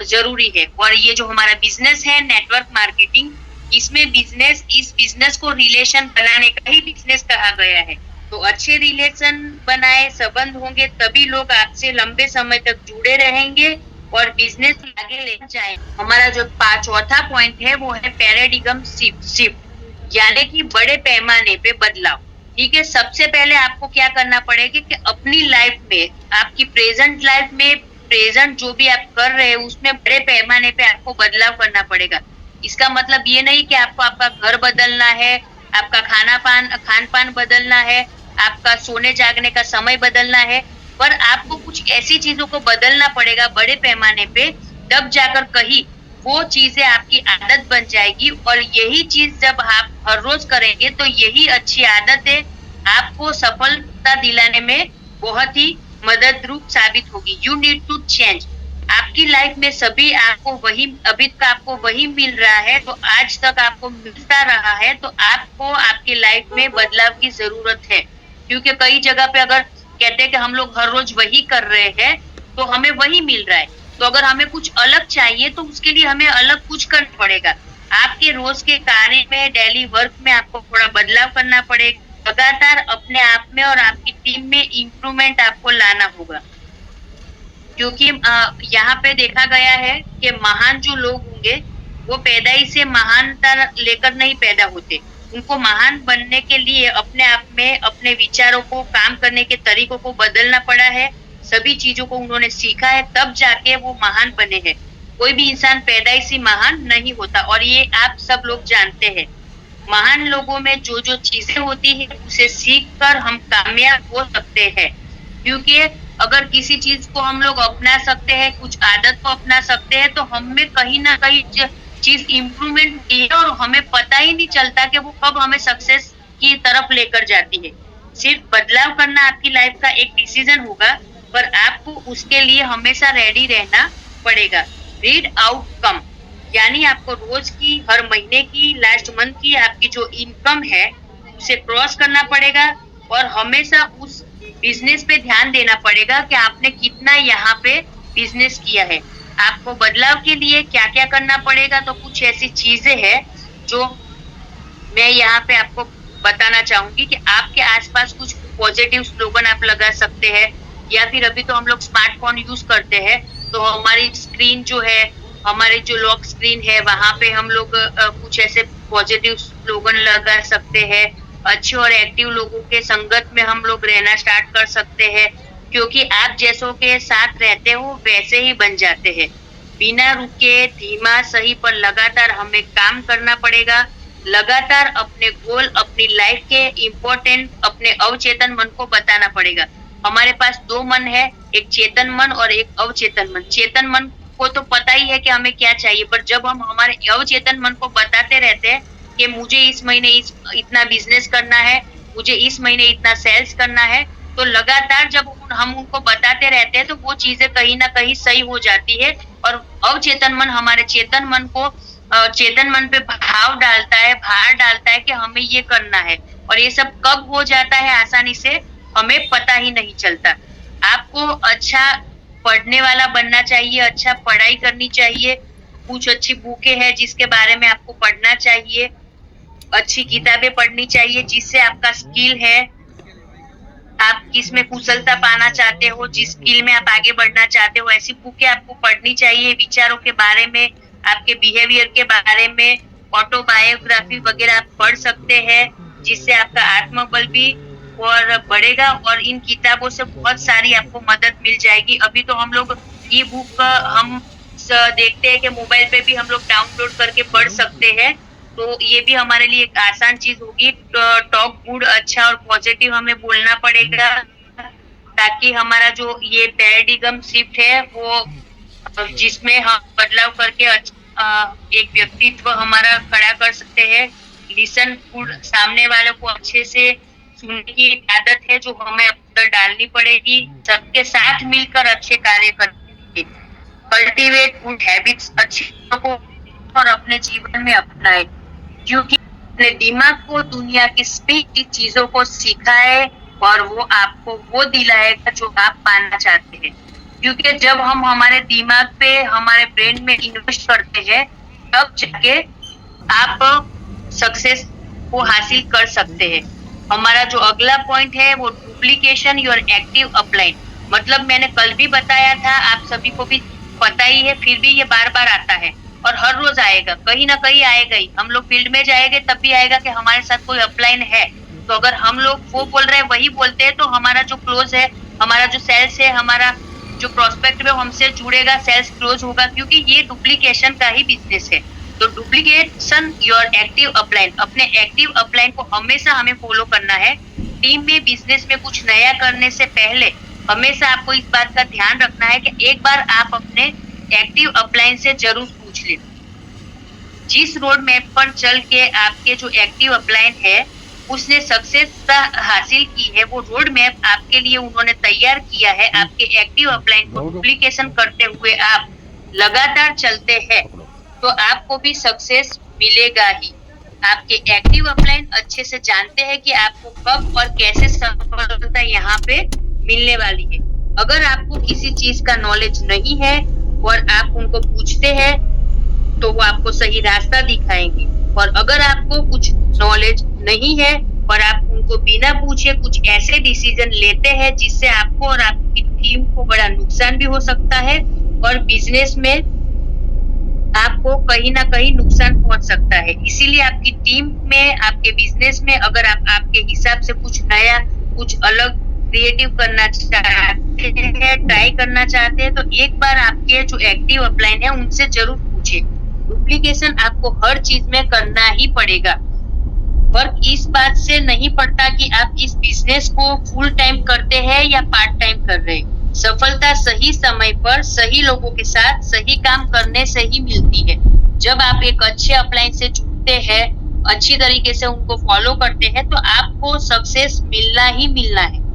जरूरी है। और ये जो हमारा बिजनेस है नेटवर्क मार्केटिंग, इस बिजनेस को रिलेशन बनाने का ही बिजनेस कहा गया है। तो अच्छे रिलेशन बनाए, संबंध होंगे, तभी लोग आपसे लंबे समय तक जुड़े रहेंगे और बिजनेस आगे ले जाए। हमारा जो चौथा पॉइंट है वो है पैराडिगम शिफ्ट, यानी कि बड़े पैमाने पे बदलाव। ठीक है, सबसे पहले आपको क्या करना पड़ेगा कि अपनी लाइफ में, आपकी प्रेजेंट लाइफ में, प्रेजेंट जो भी आप कर रहे हैं उसमें बड़े पैमाने पे आपको बदलाव करना पड़ेगा। इसका मतलब ये नहीं कि आपको आपका घर बदलना है, आपका खान पान बदलना है, आपका सोने जागने का समय बदलना है, पर आपको कुछ ऐसी चीजों को बदलना पड़ेगा बड़े पैमाने पे, तब जाकर कहीं वो चीजें आपकी आदत बन जाएगी। और यही चीज जब आप हर रोज करेंगे तो यही अच्छी आदतें आपको सफलता दिलाने में बहुत ही मदद रूप साबित होगी। You need to change. आपकी लाइफ में अभी तक आपको वही मिल रहा है, तो आज तक आपको मिलता रहा है, तो आपको आपकी लाइफ में बदलाव की जरूरत है। क्योंकि कई जगह पे अगर कहते हैं कि हम लोग हर रोज वही कर रहे हैं तो हमें वही मिल रहा है, तो अगर हमें कुछ अलग चाहिए तो उसके लिए हमें अलग कुछ करना पड़ेगा। आपके रोज के कार्य में, डेली वर्क में आपको थोड़ा बदलाव करना पड़ेगा। लगातार अपने आप में और आपकी टीम में इम्प्रूवमेंट आपको लाना होगा, क्योंकि यहाँ पे देखा गया है कि महान जो लोग होंगे वो पैदाइश से महानता लेकर नहीं पैदा होते। उनको महान बनने के लिए अपने आप में अपने विचारों को, काम करने के तरीकों को बदलना पड़ा है, सभी चीजों को उन्होंने सीखा है, तब जाके वो महान बने हैं। कोई भी इंसान पैदाइशी महान नहीं होता, और ये आप सब लोग जानते हैं। महान लोगों में जो जो चीजें होती है उसे सीख कर हम कामयाब हो सकते हैं, क्योंकि अगर किसी चीज को हम लोग अपना सकते हैं, कुछ आदत को अपना सकते हैं, तो हमें कहीं ना कहीं चीज इम्प्रूवमेंट होती है और हमें पता ही नहीं चलता कि वो कब हमें सक्सेस की तरफ लेकर जाती है। सिर्फ बदलाव करना आपकी लाइफ का एक डिसीजन होगा, पर आपको उसके लिए हमेशा रेडी रहना पड़ेगा। रीड आउटकम, यानी आपको रोज की, हर महीने की, लास्ट मंथ की आपकी जो इनकम है उसे क्रॉस करना पड़ेगा, और हमेशा उस बिजनेस पे ध्यान देना पड़ेगा कि आपने कितना यहाँ पे बिजनेस किया है। आपको बदलाव के लिए क्या क्या करना पड़ेगा, तो कुछ ऐसी चीजें हैं जो मैं यहाँ पे आपको बताना चाहूंगी कि आपके आसपास कुछ पॉजिटिव स्लोगन आप लगा सकते हैं, या फिर अभी तो हम लोग स्मार्टफोन यूज करते हैं, तो हमारी स्क्रीन जो है, हमारे जो लॉक स्क्रीन है, वहां पे हम लोग कुछ ऐसे पॉजिटिव स्लोगन लगा सकते हैं, अच्छे और एक्टिव लोगों के संगत में हम लोग रहना स्टार्ट कर सकते हैं, क्योंकि आप जैसों के साथ रहते हो वैसे ही बन जाते हैं। बिना रुके, धीमा सही पर लगातार हमें काम करना पड़ेगा। लगातार अपने गोल, अपनी लाइफ के इम्पोर्टेंट अपने अवचेतन मन को बताना पड़ेगा। हमारे पास दो मन है, एक चेतन मन और एक अवचेतन मन। चेतन मन को तो पता ही है कि हमें क्या चाहिए, पर जब हम हमारे अवचेतन मन को बताते रहते हैं कि मुझे इस महीने इतना बिजनेस करना है, मुझे इस महीने इतना सेल्स करना है, तो लगातार जब हम उनको बताते रहते हैं तो वो चीजें कहीं ना कहीं सही हो जाती है। और अवचेतन मन हमारे चेतन मन को चेतन मन पे भाव डालता है, भार डालता है कि हमें ये करना है। और ये सब कब हो जाता है आसानी से, हमें पता ही नहीं चलता। आपको अच्छा पढ़ने वाला बनना चाहिए, अच्छा पढ़ाई करनी चाहिए, कुछ अच्छी बुकें हैं जिसके बारे में आपको पढ़ना चाहिए, अच्छी किताबें पढ़नी चाहिए जिससे आपका स्किल है, आप किस में कुशलता पाना चाहते हो, जिस स्किल में आप आगे बढ़ना चाहते हो, ऐसी बुकें आपको पढ़नी चाहिए। विचारों के बारे में, आपके बिहेवियर के बारे में ऑटोबायोग्राफी वगैरह आप पढ़ सकते हैं, जिससे आपका आत्मबल भी और बढ़ेगा। और इन किताबों से बहुत सारी आपको मदद मिल जाएगी। अभी तो हम लोग ई बुक हम देखते हैं कि मोबाइल पे भी हम लोग डाउनलोड करके पढ़ सकते हैं, तो ये भी हमारे लिए एक आसान चीज होगी। टॉक गुड, अच्छा और पॉजिटिव हमें बोलना पड़ेगा, ताकि हमारा जो ये पैराडिगम शिफ्ट है वो जिसमें हम बदलाव करके एक व्यक्तित्व हमारा खड़ा कर सकते हैं। लिसन गुड, सामने वालों को अच्छे से सुनने की आदत है जो हमें अंदर डालनी पड़ेगी। सबके साथ मिलकर अच्छे कार्य करके कल्टीवेट गुड हैबिट्स, अच्छी को और अपने जीवन में अपनाए, क्योंकि अपने दिमाग को दुनिया की सभी चीजों को सिखाए और वो आपको वो दिलाएगा जो आप पाना चाहते हैं। क्योंकि जब हम हमारे दिमाग पे, हमारे ब्रेन में इन्वेस्ट करते हैं, तब जाके आप सक्सेस को हासिल कर सकते हैं। हमारा जो अगला पॉइंट है वो डुप्लीकेशन योर एक्टिव अपलाइन। मतलब मैंने कल भी बताया था, आप सभी को भी पता ही है, फिर भी ये बार बार आता है और हर रोज आएगा, कहीं ना कहीं आएगा ही। हम लोग फील्ड में जाएंगे तब भी आएगा कि हमारे साथ कोई अपलाइन है। तो अगर हम लोग वो बोल रहे हैं वही बोलते हैं, तो हमारा जो क्लोज है, हमारा जो सेल्स है, हमारा जो प्रोस्पेक्ट है हमसे जुड़ेगा, सेल्स क्लोज होगा, क्योंकि ये डुप्लीकेशन का ही बिजनेस है। तो डुप्लीकेशन योर एक्टिव अपलाइन, अपने एक्टिव अपलाइन को हमेशा हमें फॉलो करना है। टीम में, बिजनेस में कुछ नया करने से पहले हमेशा आपको इस बात का ध्यान रखना है कि एक बार आप अपने एक्टिव अपलाइन से जरूर पूछ लें। जिस रोड मैप पर चल के आपके जो एक्टिव अपलाइन है उसने सक्सेस हासिल की है, वो रोड मैप आपके लिए उन्होंने तैयार किया है। आपके एक्टिव अपलाइन को डुप्लीकेशन करते हुए आप लगातार चलते हैं तो आपको भी सक्सेस मिलेगा ही। आपके एक्टिव अपलाइन अच्छे से जानते हैं कि आपको कब और कैसे सफलता यहाँ पे मिलने वाली है। अगर आपको किसी चीज का नॉलेज नहीं है और आप उनको पूछते हैं तो वो आपको सही रास्ता दिखाएंगे, और अगर आपको कुछ नॉलेज नहीं है और आप उनको बिना पूछे कुछ ऐसे डिसीजन लेते हैं जिससे आपको और आपकी टीम को बड़ा नुकसान भी हो सकता है और बिजनेस में आपको कहीं ना कहीं नुकसान पहुंच सकता है। इसीलिए आपकी टीम में, आपके बिजनेस में अगर आप आपके हिसाब से कुछ नया, कुछ अलग क्रिएटिव करना चाहते हैं, ट्राई करना चाहते हैं, तो एक बार आपके जो एक्टिव अपलाइन है उनसे जरूर पूछे। डुप्लीकेशन आपको हर चीज में करना ही पड़ेगा। फर्क इस बात से नहीं पड़ता कि आप इस बिजनेस को फुल टाइम करते हैं या पार्ट टाइम कर रहे हैं। सफलता सही समय पर सही लोगों के साथ सही काम करने से ही मिलती है। जब आप एक अच्छे अपलाइन से जुड़ते हैं, अच्छी तरीके से उनको फॉलो करते हैं, तो आपको सक्सेस मिलना ही मिलना है।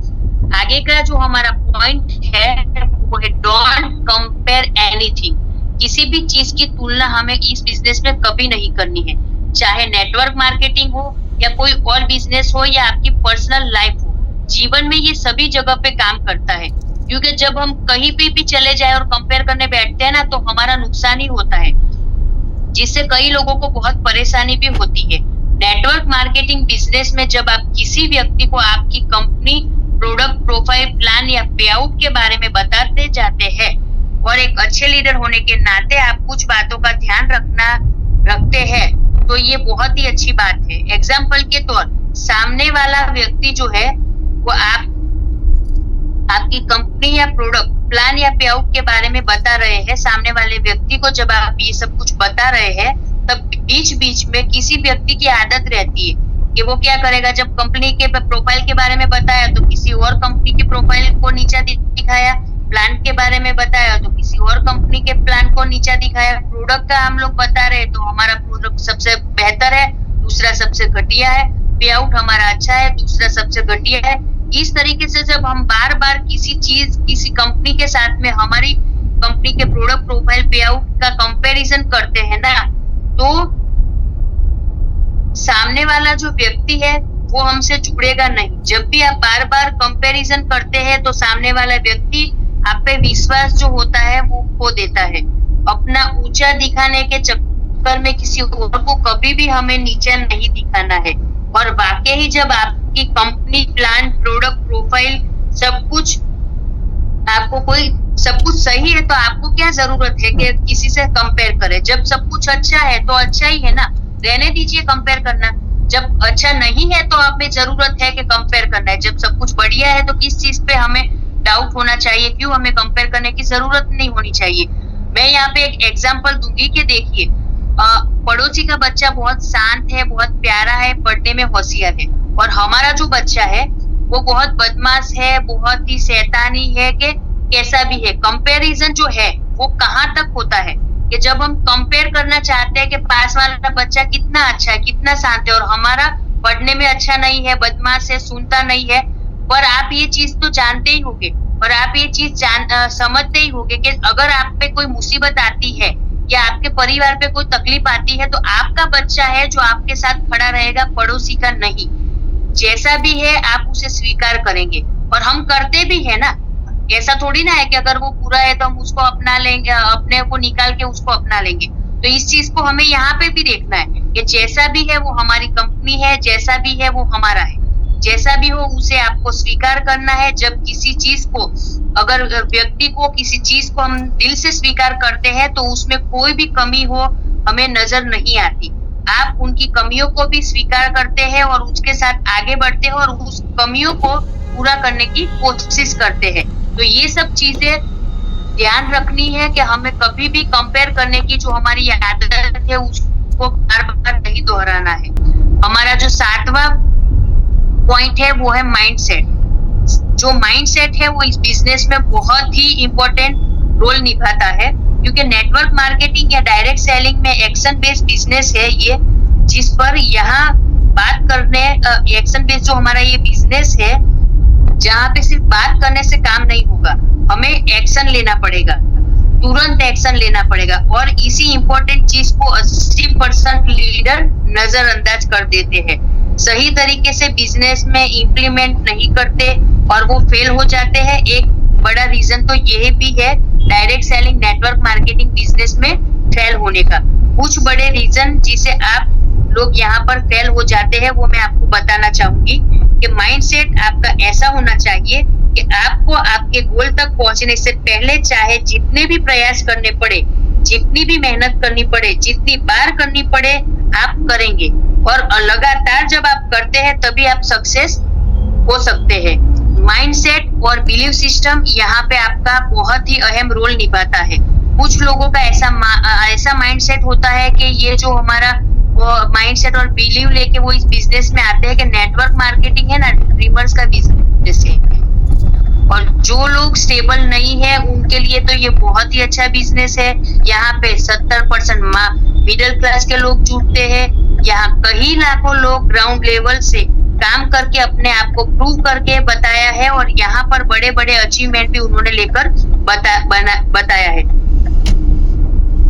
आगे का जो हमारा पॉइंट है वो है डोंट कंपेयर एनीथिंग। किसी भी चीज की तुलना हमें इस बिजनेस में कभी नहीं करनी है, चाहे नेटवर्क मार्केटिंग हो या कोई और बिजनेस हो या आपकी पर्सनल लाइफ हो। जीवन में ये सभी जगह पे काम करता है, क्योंकि जब हम कहीं पे भी चले जाए और कंपेयर करने बैठते हैं ना, तो हमारा नुकसान ही होता है, जिससे कई लोगों को बहुत परेशानी भी होती है। नेटवर्क मार्केटिंग बिजनेस में जब आप किसी व्यक्ति को आपकी कंपनी, प्रोडक्ट, प्रोफाइल, प्लान या पे आउट के बारे में बताते जाते हैं और एक अच्छे लीडर होने के नाते आप कुछ बातों का ध्यान रखते हैं, तो तो ये बहुत ही अच्छी बात है। एग्जाम्पल के तौर, सामने वाला व्यक्ति जो है वो आपकी कंपनी या प्रोडक्ट, प्लान या पे आउट के बारे में बता रहे हैं। सामने वाले व्यक्ति को जब आप ये सब कुछ बता रहे हैं, तब बीच बीच में किसी व्यक्ति की आदत रहती है कि वो क्या करेगा, जब कंपनी के प्रोफाइल के बारे में बताया तो किसी और कंपनी के प्रोफाइल को नीचा दिखाया, प्लान के बारे में बताया तो किसी और कंपनी के प्लान को नीचा दिखाया। प्रोडक्ट का हम लोग बता रहे तो हमारा प्रोडक्ट सबसे बेहतर है, दूसरा सबसे घटिया है, पे आउट हमारा अच्छा है, दूसरा सबसे घटिया है। इस तरीके से जब हम बार बार किसी कंपनी के साथ में हमारी कंपनी के प्रोडक्ट प्रोफाइल पे आउट का कंपैरिजन करते हैं ना, तो सामने वाला जो व्यक्ति है वो हमसे जुड़ेगा नहीं। जब भी आप बार बार कंपैरिजन करते हैं तो सामने वाला व्यक्ति आप पे विश्वास जो होता है वो खो देता है। अपना ऊंचा दिखाने के चक्कर में किसी और को कभी भी हमें नीचा नहीं दिखाना है। और वाकई ही जब आपकी कंपनी, प्लान, प्रोडक्ट, प्रोफाइल सब कुछ सही है तो आपको क्या जरूरत है कि किसी से कंपेयर करें। जब सब कुछ अच्छा है तो अच्छा ही है ना, रहने दीजिए कंपेयर करना। जब अच्छा नहीं है तो हमें जरूरत है कि कंपेयर करना है। जब सब कुछ बढ़िया है तो किस चीज पे हमें डाउट होना चाहिए, क्यों हमें कंपेयर करने की जरूरत नहीं होनी चाहिए। मैं यहाँ पे एक एग्जांपल दूंगी कि देखिए, पड़ोसी का बच्चा बहुत शांत है, बहुत प्यारा है, पढ़ने में होशियार है, और हमारा जो बच्चा है वो बहुत बदमाश है, बहुत ही शैतानी है, कि कैसा भी है। कंपैरिजन जो है वो कहाँ तक होता है कि जब हम कंपेयर करना चाहते हैं कि पास वाला बच्चा कितना अच्छा है, कितना शांत है, और हमारा पढ़ने में अच्छा नहीं है, बदमाश है, सुनता नहीं है। पर आप ये चीज तो जानते ही होंगे, और आप ये चीज समझते ही होंगे कि अगर आप पे कोई मुसीबत आती है या आपके परिवार पे कोई तकलीफ आती है तो आपका बच्चा है जो आपके साथ खड़ा रहेगा, पड़ोसी का नहीं। जैसा भी है आप उसे स्वीकार करेंगे, और हम करते भी है ना। ऐसा थोड़ी ना है कि अगर वो बुरा है तो हम उसको अपना लेंगे, अपने को निकाल के उसको अपना लेंगे। तो इस चीज को हमें यहाँ पे भी देखना है कि जैसा भी है वो हमारी कंपनी है, जैसा भी है वो हमारा है, जैसा भी हो उसे आपको स्वीकार करना है। जब किसी चीज को, अगर व्यक्ति को, किसी चीज को हम दिल से स्वीकार करते हैं तो उसमें कोई भी कमी हो हमें नजर नहीं आती। आप उनकी कमियों को भी स्वीकार करते हैं और उसके साथ आगे बढ़ते हैं और उस कमियों को पूरा करने की कोशिश करते हैं। तो ये सब चीजें ध्यान रखनी है कि हमें कभी भी कंपेयर करने की जो हमारी आदत है उसको बार बार नहीं दोहराना है। हमारा जो 7वां पॉइंट है वो है माइंडसेट। जो माइंडसेट है वो इस बिजनेस में बहुत ही इम्पोर्टेंट रोल निभाता है, क्योंकि नेटवर्क मार्केटिंग या डायरेक्ट सेलिंग में एक्शन बेस्ड बिजनेस है ये, जिस पर यहाँ बात करने, एक्शन बेस्ड जो हमारा ये बिजनेस है, जहाँ पे सिर्फ बात करने से काम नहीं होगा, हमें एक्शन लेना पड़ेगा, तुरंत एक्शन लेना पड़ेगा। और इसी इम्पोर्टेंट चीज को 80% लीडर नजरअंदाज कर देते हैं, सही तरीके से बिजनेस में इम्प्लीमेंट नहीं करते और वो फेल हो जाते हैं। एक बड़ा रीजन तो यही भी है direct selling network marketing business में फेल होने का। कुछ बड़े रीजन जिसे आप लोग यहाँ पर फेल हो जाते हैं वो मैं आपको बताना चाहूंगी कि माइंडसेट आपका ऐसा होना चाहिए कि आपको आपके गोल तक पहुंचने से पहले चाहे जितने भी प्रयास करने पड़े, जितनी भी मेहनत करनी पड़े, जितनी बार करनी पड़े, आप करेंगे। और लगातार जब आप करते हैं तभी आप सक्सेस हो सकते हैं। माइंडसेट और बिलीव सिस्टम यहाँ पे आपका बहुत ही अहम रोल निभाता है। कुछ लोगों का ऐसा माइंडसेट होता है कि ये जो हमारा माइंडसेट और बिलीव लेके वो इस बिजनेस में आते हैं कि नेटवर्क मार्केटिंग है ना, ड्रीमर्स का बिजनेस है, और जो लोग स्टेबल नहीं है उनके लिए तो ये बहुत ही अच्छा बिजनेस है। यहाँ पे 70% मिडिल क्लास के लोग जुड़ते हैं। यहाँ कई लाखों लोग ग्राउंड लेवल से काम करके अपने आप को प्रूव करके बताया है, और यहाँ पर बड़े बड़े अचीवमेंट भी उन्होंने लेकर बताया है।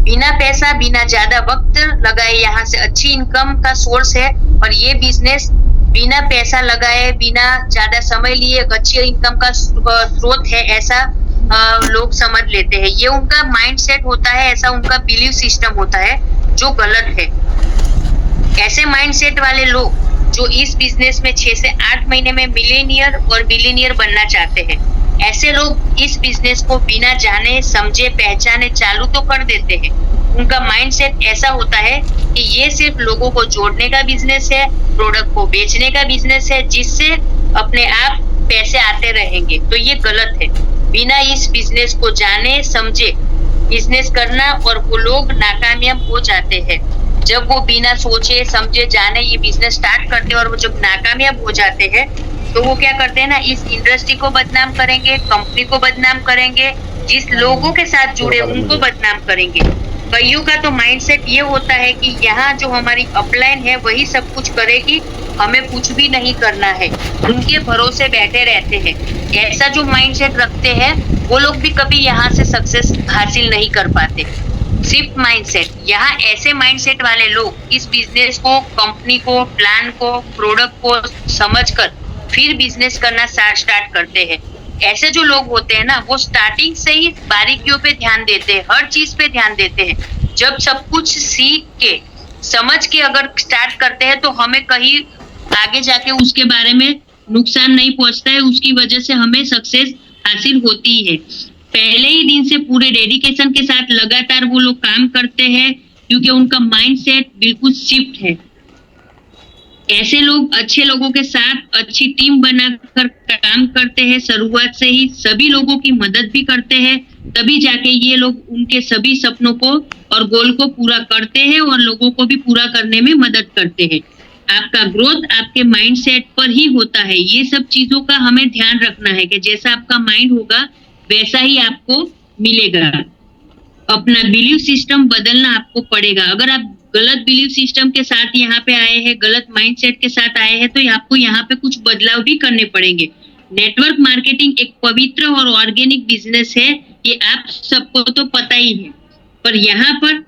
बिना पैसा, बिना ज्यादा वक्त लगाए यहाँ से अच्छी इनकम का सोर्स है, और ये बिजनेस बिना पैसा लगाए, बिना ज्यादा समय लिए एक अच्छी इनकम का स्रोत है, ऐसा लोग समझ लेते हैं। ये उनका माइंडसेट होता है, ऐसा उनका बिलीव सिस्टम होता है जो गलत है। ऐसे माइंडसेट वाले लोग जो इस बिजनेस में 6 से 8 महीने में मिलेनियर और बिलियनियर बनना चाहते हैं, ऐसे लोग इस बिजनेस को बिना जाने समझे पहचाने चालू तो कर देते हैं, उनका माइंडसेट ऐसा होता है कि ये सिर्फ लोगों को जोड़ने का बिजनेस है, प्रोडक्ट को बेचने का बिजनेस है, जिससे अपने आप पैसे आते रहेंगे। तो ये गलत है। बिना इस बिजनेस को जाने समझे बिजनेस करना, और वो लोग नाकामयाब हो जाते हैं। जब वो बिना सोचे समझे जाने ये बिजनेस स्टार्ट करते हैं और वो जब नाकामयाब हो जाते हैं, तो वो क्या करते हैं ना, इस इंडस्ट्री को बदनाम करेंगे, कंपनी को बदनाम करेंगे, जिस लोगों के साथ जुड़े उनको बदनाम करेंगे। कईयों का तो माइंडसेट ये होता है कि यहाँ जो हमारी अपलाइन है वही सब कुछ करेगी, हमें कुछ भी नहीं करना है, उनके भरोसे बैठे रहते हैं। ऐसा जो माइंडसेट रखते हैं वो लोग भी कभी यहाँ से सक्सेस हासिल नहीं कर पाते। सिर्फ माइंडसेट, यहाँ ऐसे माइंडसेट वाले लोग इस बिजनेस को, कंपनी को, प्लान को, प्रोडक्ट को समझकर फिर बिजनेस करना स्टार्ट करते हैं। ऐसे जो लोग होते हैं ना, वो स्टार्टिंग से ही बारीकियों पे ध्यान देते हैं, हर चीज पे ध्यान देते हैं। जब सब कुछ सीख के समझ के अगर स्टार्ट करते हैं तो हमें कहीं आगे जाके उसके बारे में नुकसान नहीं पहुंचता है, उसकी वजह से हमें सक्सेस हासिल होती है। पहले ही दिन से पूरे डेडिकेशन के साथ लगातार वो लोग काम करते हैं, क्योंकि उनका माइंडसेट बिल्कुल शिफ्ट है। ऐसे लोग अच्छे लोगों के साथ अच्छी टीम बनाकर काम करते हैं, शुरुआत से ही सभी लोगों की मदद भी करते हैं, तभी जाके ये लोग उनके सभी सपनों को और गोल को पूरा करते हैं और लोगों को भी पूरा करने में मदद करते हैं। आपका ग्रोथ आपके माइंडसेट पर ही होता है। ये सब चीजों का हमें ध्यान रखना है कि जैसा आपका माइंड होगा वैसा ही आपको मिलेगा। अपना बिलीव सिस्टम बदलना आपको पड़ेगा। अगर आप गलत बिलीव सिस्टम के साथ यहाँ पे आए हैं, गलत माइंडसेट के साथ आए हैं, तो आपको यहाँ पे कुछ बदलाव भी करने पड़ेंगे। नेटवर्क मार्केटिंग एक पवित्र और ऑर्गेनिक बिजनेस है, ये आप सबको तो पता ही है, पर यहाँ पर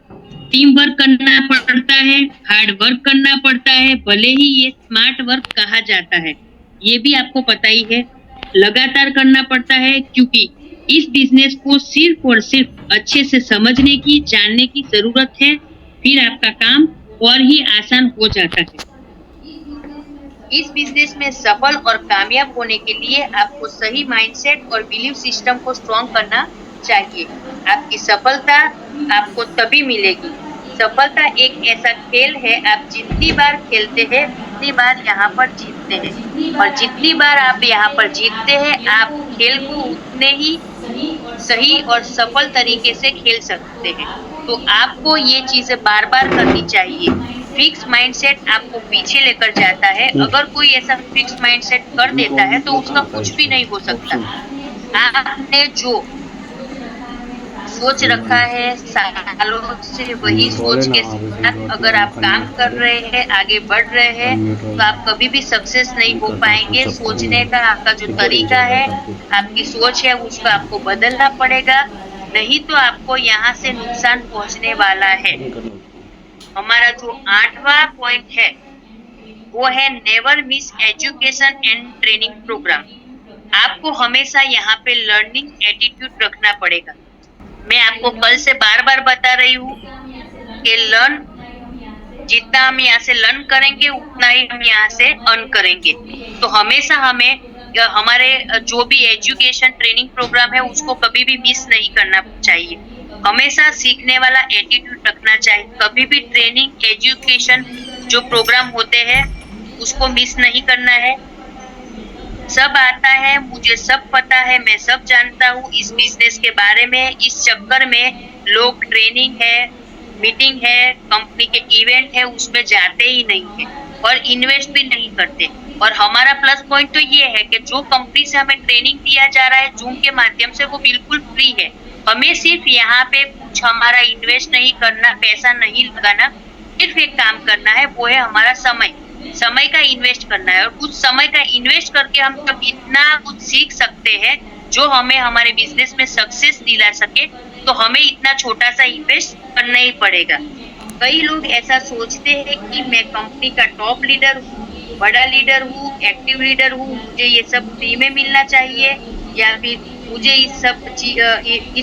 टीम वर्क करना पड़ता है, हार्ड वर्क करना पड़ता है, भले ही ये स्मार्ट वर्क कहा जाता है, ये भी आपको पता ही है। लगातार करना पड़ता है, क्योंकि इस बिजनेस को सिर्फ और सिर्फ अच्छे से समझने की, जानने की जरूरत है, फिर आपका काम और ही आसान हो जाता है। इस बिजनेस में सफल और कामयाब होने के लिए आपको सही माइंडसेट और बिलीव सिस्टम को स्ट्रॉन्ग करना चाहिए। आपकी सफलता आपको तभी मिलेगी। सफलता एक ऐसा खेल है, आप जितनी बार खेलते हैं उतनी बार यहाँ पर जीतते हैं, और जितनी बार आप यहाँ पर जीतते हैं आप खेल को उतने ही सही और सफल तरीके से खेल सकते हैं। तो आपको ये चीजें बार बार करनी चाहिए। फिक्स माइंडसेट आपको पीछे लेकर जाता है। अगर कोई ऐसा फिक्स माइंडसेट कर देता है तो उसका कुछ भी नहीं हो सकता। आपने जो सोच रखा है सालों से, वही सोच के साथ अगर आप काम कर रहे हैं, आगे बढ़ रहे हैं, तो आप कभी भी सक्सेस नहीं हो पाएंगे। सोचने का आपका जो तरीका है, आपकी सोच है, उसको आपको बदलना पड़ेगा, नहीं तो आपको यहाँ से नुकसान पहुँचने वाला है। हमारा जो 8वां पॉइंट है वो है never miss education and training program. आपको हमेशा यहाँ पे लर्निंग एटीट्यूड रखना पड़ेगा। मैं आपको कल से बार बार बता रही हूँ कि जितना हम यहाँ से लर्न करेंगे उतना ही हम यहाँ से अर्न करेंगे। तो हमेशा हमें हमारे जो भी एजुकेशन ट्रेनिंग प्रोग्राम है उसको कभी भी मिस नहीं करना चाहिए। हमेशा सीखने वाला एटीट्यूड रखना चाहिए। कभी भी ट्रेनिंग एजुकेशन जो प्रोग्राम होते हैं उसको मिस नहीं करना है। सब आता है, मुझे सब पता है, मैं सब जानता हूँ इस बिजनेस के बारे में। इस चक्कर में लोग ट्रेनिंग है, मीटिंग है, कंपनी के इवेंट है, उसमें जाते ही नहीं है और इन्वेस्ट भी नहीं करते। और हमारा प्लस पॉइंट तो ये है कि जो कंपनी से हमें ट्रेनिंग दिया जा रहा है जूम के माध्यम से, वो बिल्कुल फ्री है। हमें सिर्फ यहाँ पे कुछ हमारा इन्वेस्ट नहीं करना, पैसा नहीं लगाना, सिर्फ एक काम करना है, वो है हमारा समय का इन्वेस्ट करना है। और कुछ समय का इन्वेस्ट करके हम जब इतना कुछ सीख सकते हैं जो हमें हमारे बिजनेस में सक्सेस दिला सके, तो हमें इतना छोटा सा इन्वेस्ट करना ही पड़ेगा। कई लोग ऐसा सोचते हैं कि मैं कंपनी का टॉप लीडर हूँ, बड़ा लीडर हूँ, एक्टिव लीडर हूँ, मुझे ये सब फ्री में मिलना चाहिए, या फिर मुझे इस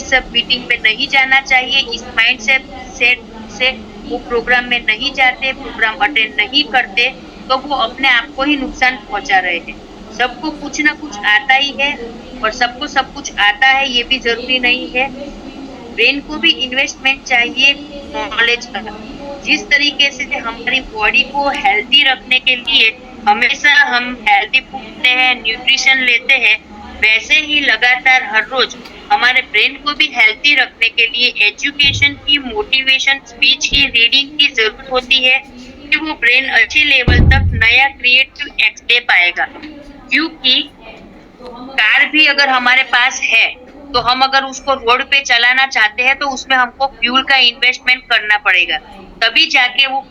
सब मीटिंग में नहीं जाना चाहिए। इस माइंड सेट से वो प्रोग्राम में नहीं जाते, प्रोग्राम अटेंड नहीं करते, तो वो अपने आप को ही नुकसान पहुंचा रहे हैं। सबको कुछ ना कुछ आता ही है और सबको सब कुछ आता है ये भी जरूरी नहीं है। ब्रेन को भी इन्वेस्टमेंट चाहिए नॉलेज का। जिस तरीके से हमारी बॉडी को हेल्दी रखने के लिए हमेशा हम हेल्दी फूड लेते हैं, न्यूट्रिशन लेते हैं, वैसे ही लगातार हर रोज हमारे ब्रेन को भी हेल्दी रखने के लिए एजुकेशन की, मोटिवेशन, स्पीच की, रीडिंग की जरूरत होती है कि वो ब्रेन अच्छे लेवल तक नया क्रिएटिव एक्ट दे पाएगा। क्योंकि कार भी अगर हमारे पास है तो हम अगर उसको रोड पे चलाना चाहते हैं तो उसमें हमको फ्यूल का इन्वेस्टमेंट करना पड़ेगा, तभी जाके वो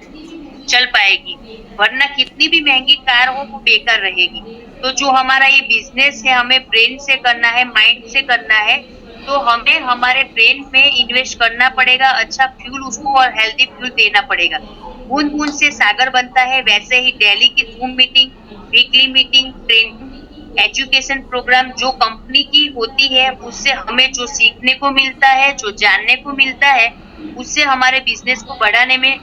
चल पाएगी, वरना कितनी भी महंगी कार हो वो बेकार रहेगी। तो जो हमारा ये बिजनेस है हमें ब्रेन से करना है, माइंड से करना है, तो हमें हमारे ब्रेन में इन्वेस्ट करना पड़ेगा, अच्छा फ्यूल उसको और हेल्दी फ्यूल देना पड़ेगा। बूंद बूंद से सागर बनता है, वैसे ही डेली की zoom meeting, weekly meeting, training, education program जो कंपनी की होती है उससे हमें जो सीखने को मिलता है, जो जानने को मिलता है, उससे हमारे बिजनेस को बढ़ाने में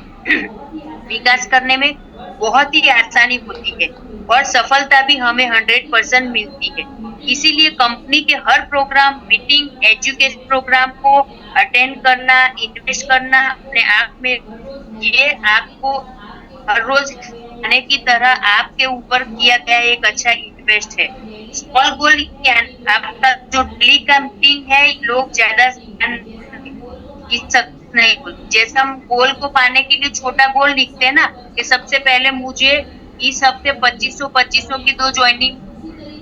विकास करने में बहुत ही आसानी होती है और सफलता भी हमें 100% मिलती है। इसीलिए कंपनी के हर प्रोग्राम, मीटिंग, एजुकेशन प्रोग्राम को अटेंड करना, इन्वेस्ट करना अपने आप में, ये आपको हर रोज खाने की तरह आपके ऊपर किया गया एक अच्छा इन्वेस्ट है। स्मॉल गोल आपका जो डेली का मीटिंग है, लोग ज्यादा नहीं होती। जैसे हम गोल को पाने के लिए छोटा गोल लिखते हैं ना कि सबसे पहले मुझे इस हफ्ते 2500 की 2 ज्वाइनिंग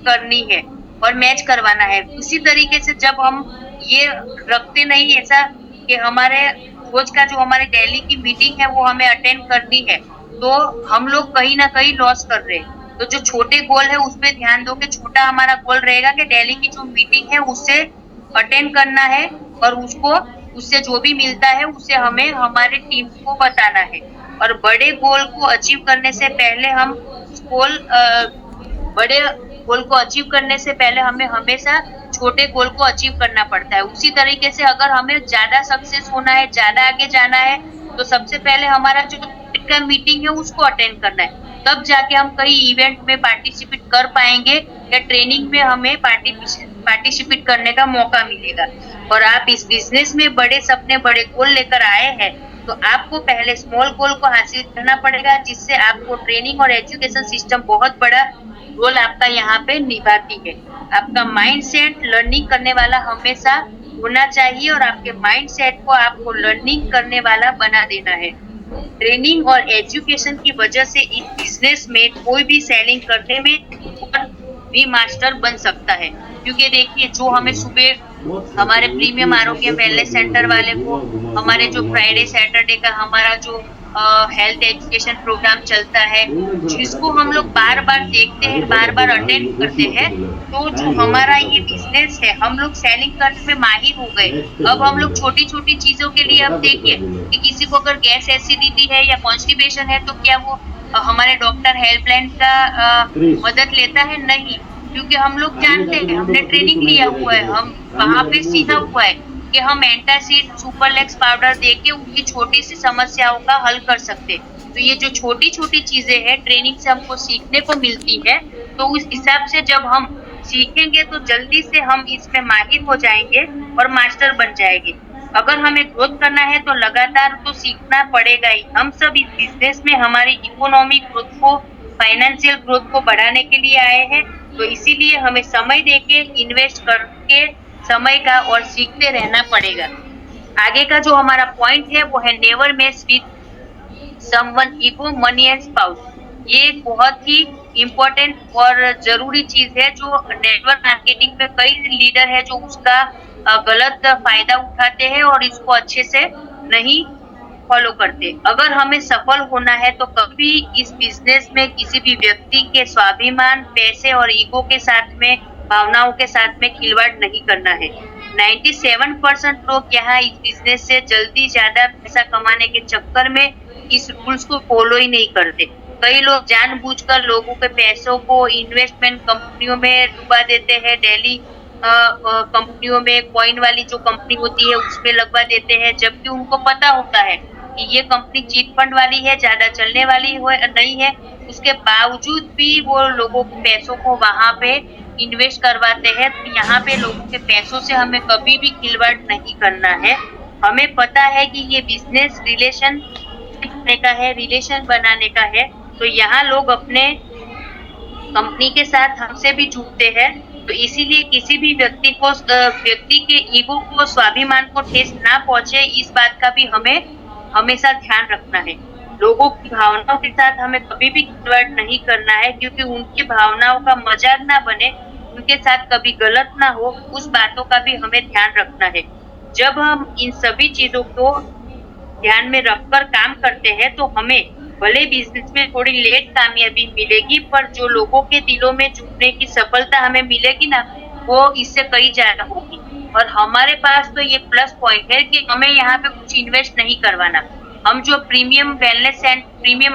करनी है और मैच करवाना है। उसी तरीके से जब हम ये रखते नहीं ऐसा कि हमारे रोज का जो हमारे डेली की मीटिंग है वो हमें अटेंड करनी है, तो हम लोग कहीं ना कहीं लॉस कर रहे हैं। तो जो छोटे गोल है उस पर ध्यान दो कि छोटा हमारा गोल रहेगा कि डेली की जो मीटिंग है उससे अटेंड करना है और उससे जो भी मिलता है उसे हमें हमारे टीम को बताना है। और बड़े गोल को अचीव करने से पहले बड़े गोल को अचीव करने से पहले हमें हमेशा छोटे गोल को अचीव करना पड़ता है। उसी तरीके से अगर हमें ज्यादा सक्सेस होना है, ज्यादा आगे जाना है, तो सबसे पहले हमारा जो मीटिंग है उसको अटेंड करना है, तब जाके हम कई इवेंट में पार्टिसिपेट कर पाएंगे या ट्रेनिंग में हमें पार्टिसिपेट करने का मौका मिलेगा। और आप इस बिजनेस में बड़े सपने, बड़े गोल लेकर आए हैं, तो आपको पहले स्मॉल गोल को हासिल करना पड़ेगा, जिससे आपको ट्रेनिंग और एजुकेशन सिस्टम बहुत बड़ा रोल आपका यहाँ पे निभाती है। आपका माइंड सेट लर्निंग करने वाला हमेशा होना चाहिए और आपके माइंड सेट को आपको लर्निंग करने वाला बना देना है। ट्रेनिंग और एजुकेशन की वजह से इस बिजनेस में कोई भी सेलिंग करने में भी मास्टर बन सकता है। क्योंकि देखिए, जो हमें सुबह हमारे प्रीमियम आरोग्य वेलनेस सेंटर वाले को, हमारे जो फ्राइडे सैटरडे का हमारा जो हेल्थ एजुकेशन प्रोग्राम चलता है, जिसको हम लोग बार बार देखते हैं, बार बार अटेंड करते हैं, तो जो हमारा ये बिजनेस है, हम लोग सेलिंग करने में माहिर हो गए। अब हम लोग छोटी छोटी चीजों के लिए, अब देखिए कि किसी को अगर गैस एसिडिटी है या कॉन्स्टिपेशन है, तो क्या वो हमारे डॉक्टर हेल्पलाइन का मदद लेता है? नहीं, क्योंकि हम लोग जानते हैं, हमने ट्रेनिंग लिया हुआ है, हम वहाँ पे सीखा हुआ है कि हम एंटासिड, सुपरलेक्स पाउडर देके उनकी छोटी सी समस्याओं का हल कर सकते। तो ये जो छोटी छोटी चीजें हैं, ट्रेनिंग से हमको सीखने को मिलती है, तो उस हिसाब से जब हम सीखेंगे तो जल्दी से हम इसमें माहिर हो जाएंगे और मास्टर बन जाएंगे। अगर हमें ग्रोथ करना है तो लगातार तो सीखना पड़ेगा ही। हम सब इस बिजनेस में हमारी इकोनॉमिक ग्रोथ को, फाइनेंशियल ग्रोथ को बढ़ाने के लिए आए हैं, तो इसीलिए हमें समय देके, इन्वेस्ट करके समय का और सीखते रहना पड़ेगा। आगे का जो हमारा पॉइंट है वो है never mess with someone ego, money and spouse. ये एक बहुत ही इम्पोर्टेंट और जरूरी चीज है, जो नेटवर्क मार्केटिंग में कई लीडर है जो उसका गलत फायदा उठाते हैं और इसको अच्छे से नहीं फॉलो करते। अगर हमें सफल होना है तो कभी इस बिजनेस में किसी भी व्यक्ति के स्वाभिमान, पैसे और ईगो के साथ में, भावनाओं के साथ में खिलवाड़ नहीं करना है। 97% लोग यहाँ इस बिजनेस से जल्दी ज्यादा पैसा कमाने के चक्कर में इस रूल्स को फॉलो ही नहीं करते। कई लोग जानबूझकर लोगों के पैसों को इन्वेस्टमेंट कंपनियों में डुबा देते हैं, डेली कंपनियों में, कॉइन वाली जो कंपनी होती है उसमें लगवा देते हैं, जबकि उनको पता होता है कि ये कंपनी चीट फंड वाली है, ज्यादा चलने वाली नहीं है। उसके बावजूद भी वो लोगों के पैसों को वहां पे इन्वेस्ट करवाते हैं तो यहाँ पे लोगों के पैसों से हमें कभी भी खिलवाड़ नहीं करना है। हमें पता है कि ये बिजनेस रिलेशन का है, रिलेशन बनाने का है, तो यहाँ लोग अपने कंपनी के साथ हमसे भी जुड़ते हैं। तो इसीलिए किसी भी व्यक्ति के ईगो को, स्वाभिमान को ठेस ना पहुंचे, इस बात का भी हमें हमेशा ध्यान रखना है। लोगों की भावनाओं के साथ हमें कभी भी खिलवाड़ नहीं करना है, क्योंकि उनकी भावनाओं का मजाक ना बने, उनके साथ कभी गलत ना हो, उस बातों का भी हमें ध्यान रखना है। जब हम इन सभी चीजों को ध्यान में रखकर काम करते हैं तो हमें भले बिजनेस में थोड़ी लेट कामयाबी मिलेगी, पर जो लोगों के दिलों में जुड़ने की सफलता हमें मिलेगी ना, वो इससे कई ज्यादा होगी। और हमारे पास तो ये प्लस पॉइंट है कि हमें यहाँ पे कुछ इन्वेस्ट नहीं करवाना। हम जो प्रीमियम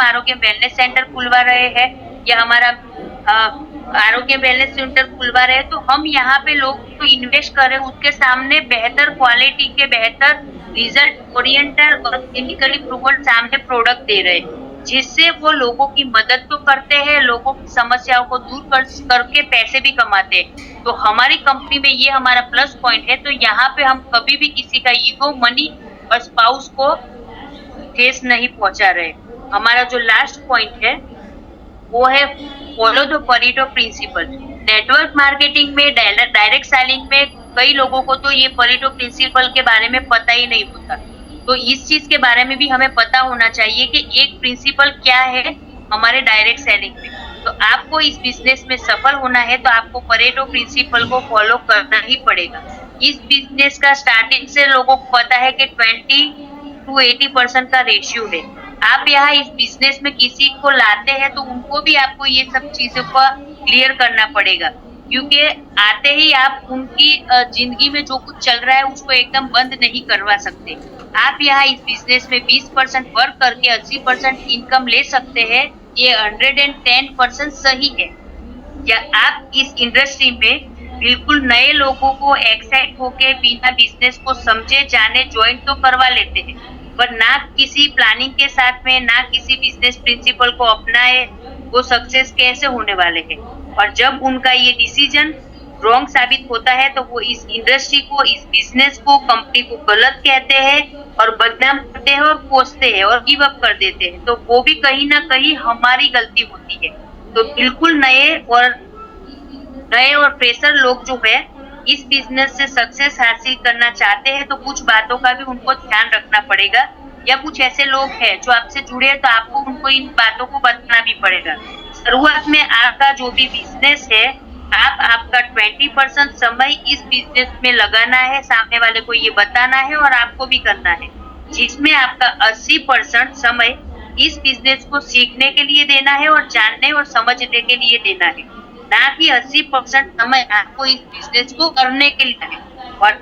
आरोग्य वेलनेस सेंटर खुलवा रहे हैं या हमारा आरोग्य वेलनेस सेंटर खुलवा रहे हैं, तो हम यहाँ पे लोग को इन्वेस्ट कर रहे हैं, उसके सामने बेहतर क्वालिटी के, बेहतर रिजल्ट ओरिएंटेड और केमिकली प्रूवन सामने प्रोडक्ट दे रहे हैं, जिससे वो लोगों की मदद तो करते हैं, लोगों की समस्याओं को दूर करके पैसे भी कमाते हैं। तो हमारी कंपनी में ये हमारा प्लस पॉइंट है। तो यहाँ पे हम कभी भी किसी का ईगो, मनी और स्पाउस को ठेस नहीं पहुंचा रहे। हमारा जो लास्ट पॉइंट है वो है follow the Pareto principle. Network marketing में, डायरेक्ट सेलिंग में कई लोगों को तो ये परेटो प्रिंसिपल के बारे में पता ही नहीं होता। तो इस चीज के बारे में भी हमें पता होना चाहिए कि एक प्रिंसिपल क्या है हमारे डायरेक्ट सेलिंग में। तो आपको इस बिजनेस में सफल होना है तो आपको परेटो प्रिंसिपल को फॉलो करना ही पड़ेगा। इस बिजनेस का स्टार्टिंग से लोगों को पता है कि 20 to 80% का रेशियो है। आप यहाँ इस बिजनेस में किसी को लाते हैं तो उनको भी आपको ये सब चीजों का क्लियर करना पड़ेगा, क्योंकि आते ही आप उनकी जिंदगी में जो कुछ चल रहा है उसको एकदम बंद नहीं करवा सकते। आप यहाँ इस बिजनेस में 20% वर्क करके 80% इनकम ले सकते हैं, ये 110% सही है। या आप इस इंडस्ट्री में बिल्कुल नए लोगों को एक्साइट होके बिना बिजनेस को समझे जाने ज्वाइन तो करवा लेते हैं, पर ना किसी प्लानिंग के साथ में, ना किसी बिजनेस प्रिंसिपल को अपनाए, वो सक्सेस कैसे होने वाले हैं। और जब उनका ये डिसीजन रॉन्ग साबित होता है तो वो इस इंडस्ट्री को, इस बिजनेस को, कंपनी को गलत कहते हैं और बदनाम करते हैं और कोसते हैं और गिव अप कर देते हैं। तो वो भी कहीं ना कहीं हमारी गलती होती है। तो बिल्कुल नए और फ्रेशर लोग जो है इस बिजनेस से सक्सेस हासिल करना चाहते हैं तो कुछ बातों का भी उनको ध्यान रखना पड़ेगा। या कुछ ऐसे लोग हैं जो आपसे जुड़े हैं तो आपको उनको इन बातों को बताना भी पड़ेगा। शुरुआत में आपका जो भी बिजनेस है, आपका 20% समय इस बिजनेस में लगाना है, सामने वाले को ये बताना है और आपको भी करना है, जिसमें आपका 80% समय इस बिजनेस को सीखने के लिए देना है और जानने और समझने के लिए देना है, ना कि 80% समय आपको इस बिजनेस को करने के लिए है। और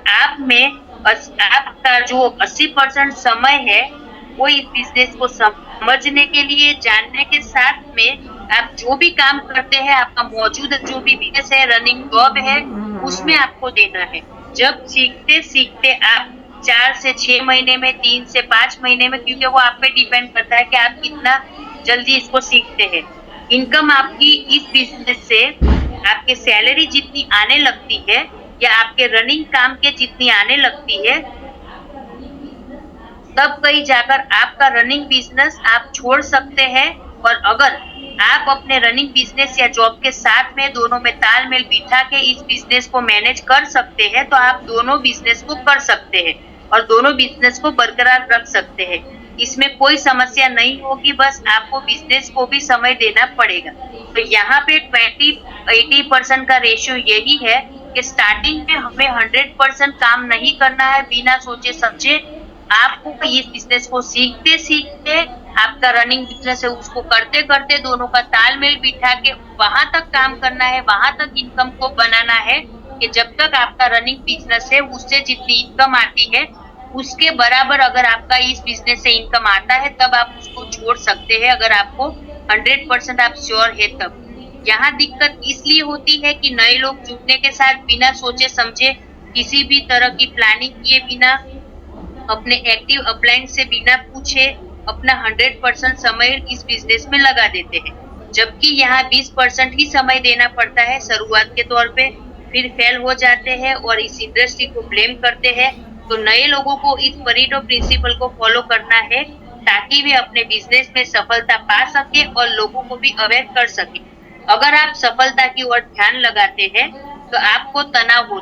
आपका जो 80% समय है वो इस बिजनेस को समझने के लिए, जानने के साथ में आप जो भी काम करते हैं, आपका मौजूद जो भी बिजनेस है, रनिंग जॉब है, उसमें आपको देना है। जब सीखते सीखते आप 4 से 6 महीने में, 3 से 5 महीने में, क्योंकि वो आप पे डिपेंड करता है कि आप कितना जल्दी इसको सीखते हैं, इनकम आपकी इस बिजनेस से आपके सैलरी जितनी आने लगती है या आपके रनिंग काम के जितनी आने लगती है, तब कहीं जाकर आपका रनिंग बिजनेस आप छोड़ सकते हैं। और अगर आप अपने रनिंग बिजनेस या जॉब के साथ में दोनों में तालमेल बिठा के इस बिजनेस को मैनेज कर सकते हैं तो आप दोनों बिजनेस को कर सकते हैं और दोनों बिजनेस को बरकरार रख सकते हैं। इसमें कोई समस्या नहीं होगी, बस आपको बिजनेस को भी समय देना पड़ेगा। तो यहाँ पे 20-80% का रेशियो यही है कि स्टार्टिंग में हमें 100% काम नहीं करना है बिना सोचे समझे। आपको इस बिजनेस को सीखते सीखते, आपका रनिंग बिजनेस है उसको करते करते, दोनों का तालमेल बिठा के वहां तक काम करना है, वहां तक इनकम को बनाना है कि जब तक आपका रनिंग बिजनेस है उससे जितनी इनकम आती है उसके बराबर अगर आपका इस बिजनेस से इनकम आता है तब आप उसको छोड़ सकते हैं, अगर आपको 100% आप श्योर है तब। यहाँ दिक्कत इसलिए होती है कि नए लोग जुड़ने के साथ बिना सोचे समझे, किसी भी तरह की प्लानिंग किए बिना, अपने एक्टिव अपलाइन से बिना पूछे अपना 100% समय इस बिजनेस में लगा देते हैं। जबकि यहाँ 20% ही समय देना पड़ता है शुरुआत के तौर पे, फिर फेल हो जाते हैं और इस इंडस्ट्री को ब्लेम करते हैं। तो नए लोगों को इस परेटो प्रिंसिपल को फॉलो करना है ताकि वे अपने बिजनेस में सफलता पा सके और लोगों को भी अवेयर कर सके। अगर आप सफलता की ओर ध्यान लगाते हैं तो आपको तनाव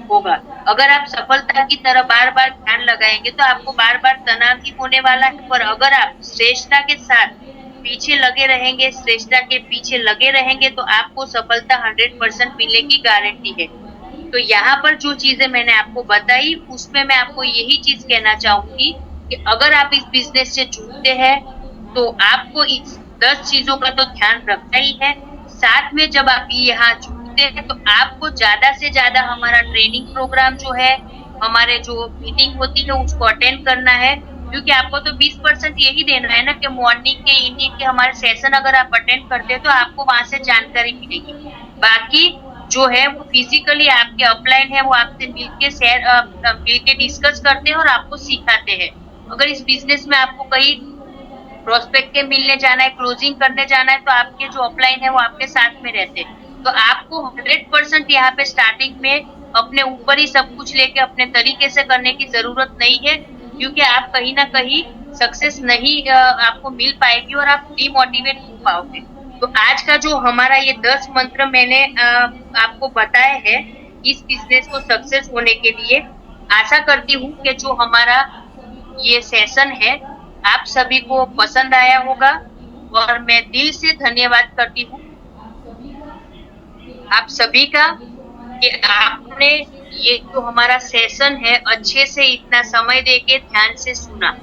होगा। अगर आप सफलता की तरफ बार बार ध्यान लगाएंगे तो आपको बार बार तनाव ही होने वाला है। पर अगर आप श्रेष्ठता के साथ पीछे लगे रहेंगे, श्रेष्ठता के पीछे लगे रहेंगे तो आपको सफलता 100% मिलने की गारंटी है। तो यहाँ पर जो चीजें मैंने आपको बताई उसमें मैं आपको यही चीज कहना चाहूंगी कि अगर आप इस बिजनेस से जुड़ते हैं तो आपको इस 10 चीजों का तो ध्यान रखना ही है। साथ में जब आप यहाँ जुड़ते हैं तो आपको ज्यादा से ज्यादा हमारा ट्रेनिंग प्रोग्राम जो है, हमारे जो मीटिंग होती है उसको अटेंड करना है, क्योंकि आपको तो 20% यही देना है ना कि मॉर्निंग के इवनिंग के हमारे सेशन अगर आप अटेंड करते हैं तो आपको वहां से जानकारी मिलेगी। बाकी जो है वो फिजिकली आपके अपलाइन है वो आपसे मिलके डिस्कस करते हैं और आपको सिखाते हैं। अगर इस बिजनेस में आपको कहीं प्रोस्पेक्ट के मिलने जाना है, क्लोजिंग करने जाना है तो आपके जो अपलाइन है वो आपके साथ में रहते हैं। तो आपको 100% यहाँ पे स्टार्टिंग में अपने ऊपर ही सब कुछ लेके अपने तरीके से करने की जरूरत नहीं है, क्योंकि आप कहीं ना कहीं सक्सेस नहीं आपको मिल पाएगी और आप डिमोटिवेट हो पाओगे। तो आज का जो हमारा ये 10 मंत्र मैंने आपको बताए हैं इस बिजनेस को सक्सेस होने के लिए, आशा करती हूँ कि जो हमारा ये सेशन है आप सभी को पसंद आया होगा और मैं दिल से धन्यवाद करती हूँ आप सभी का कि आपने ये जो हमारा सेशन है अच्छे से इतना समय देके ध्यान से सुना।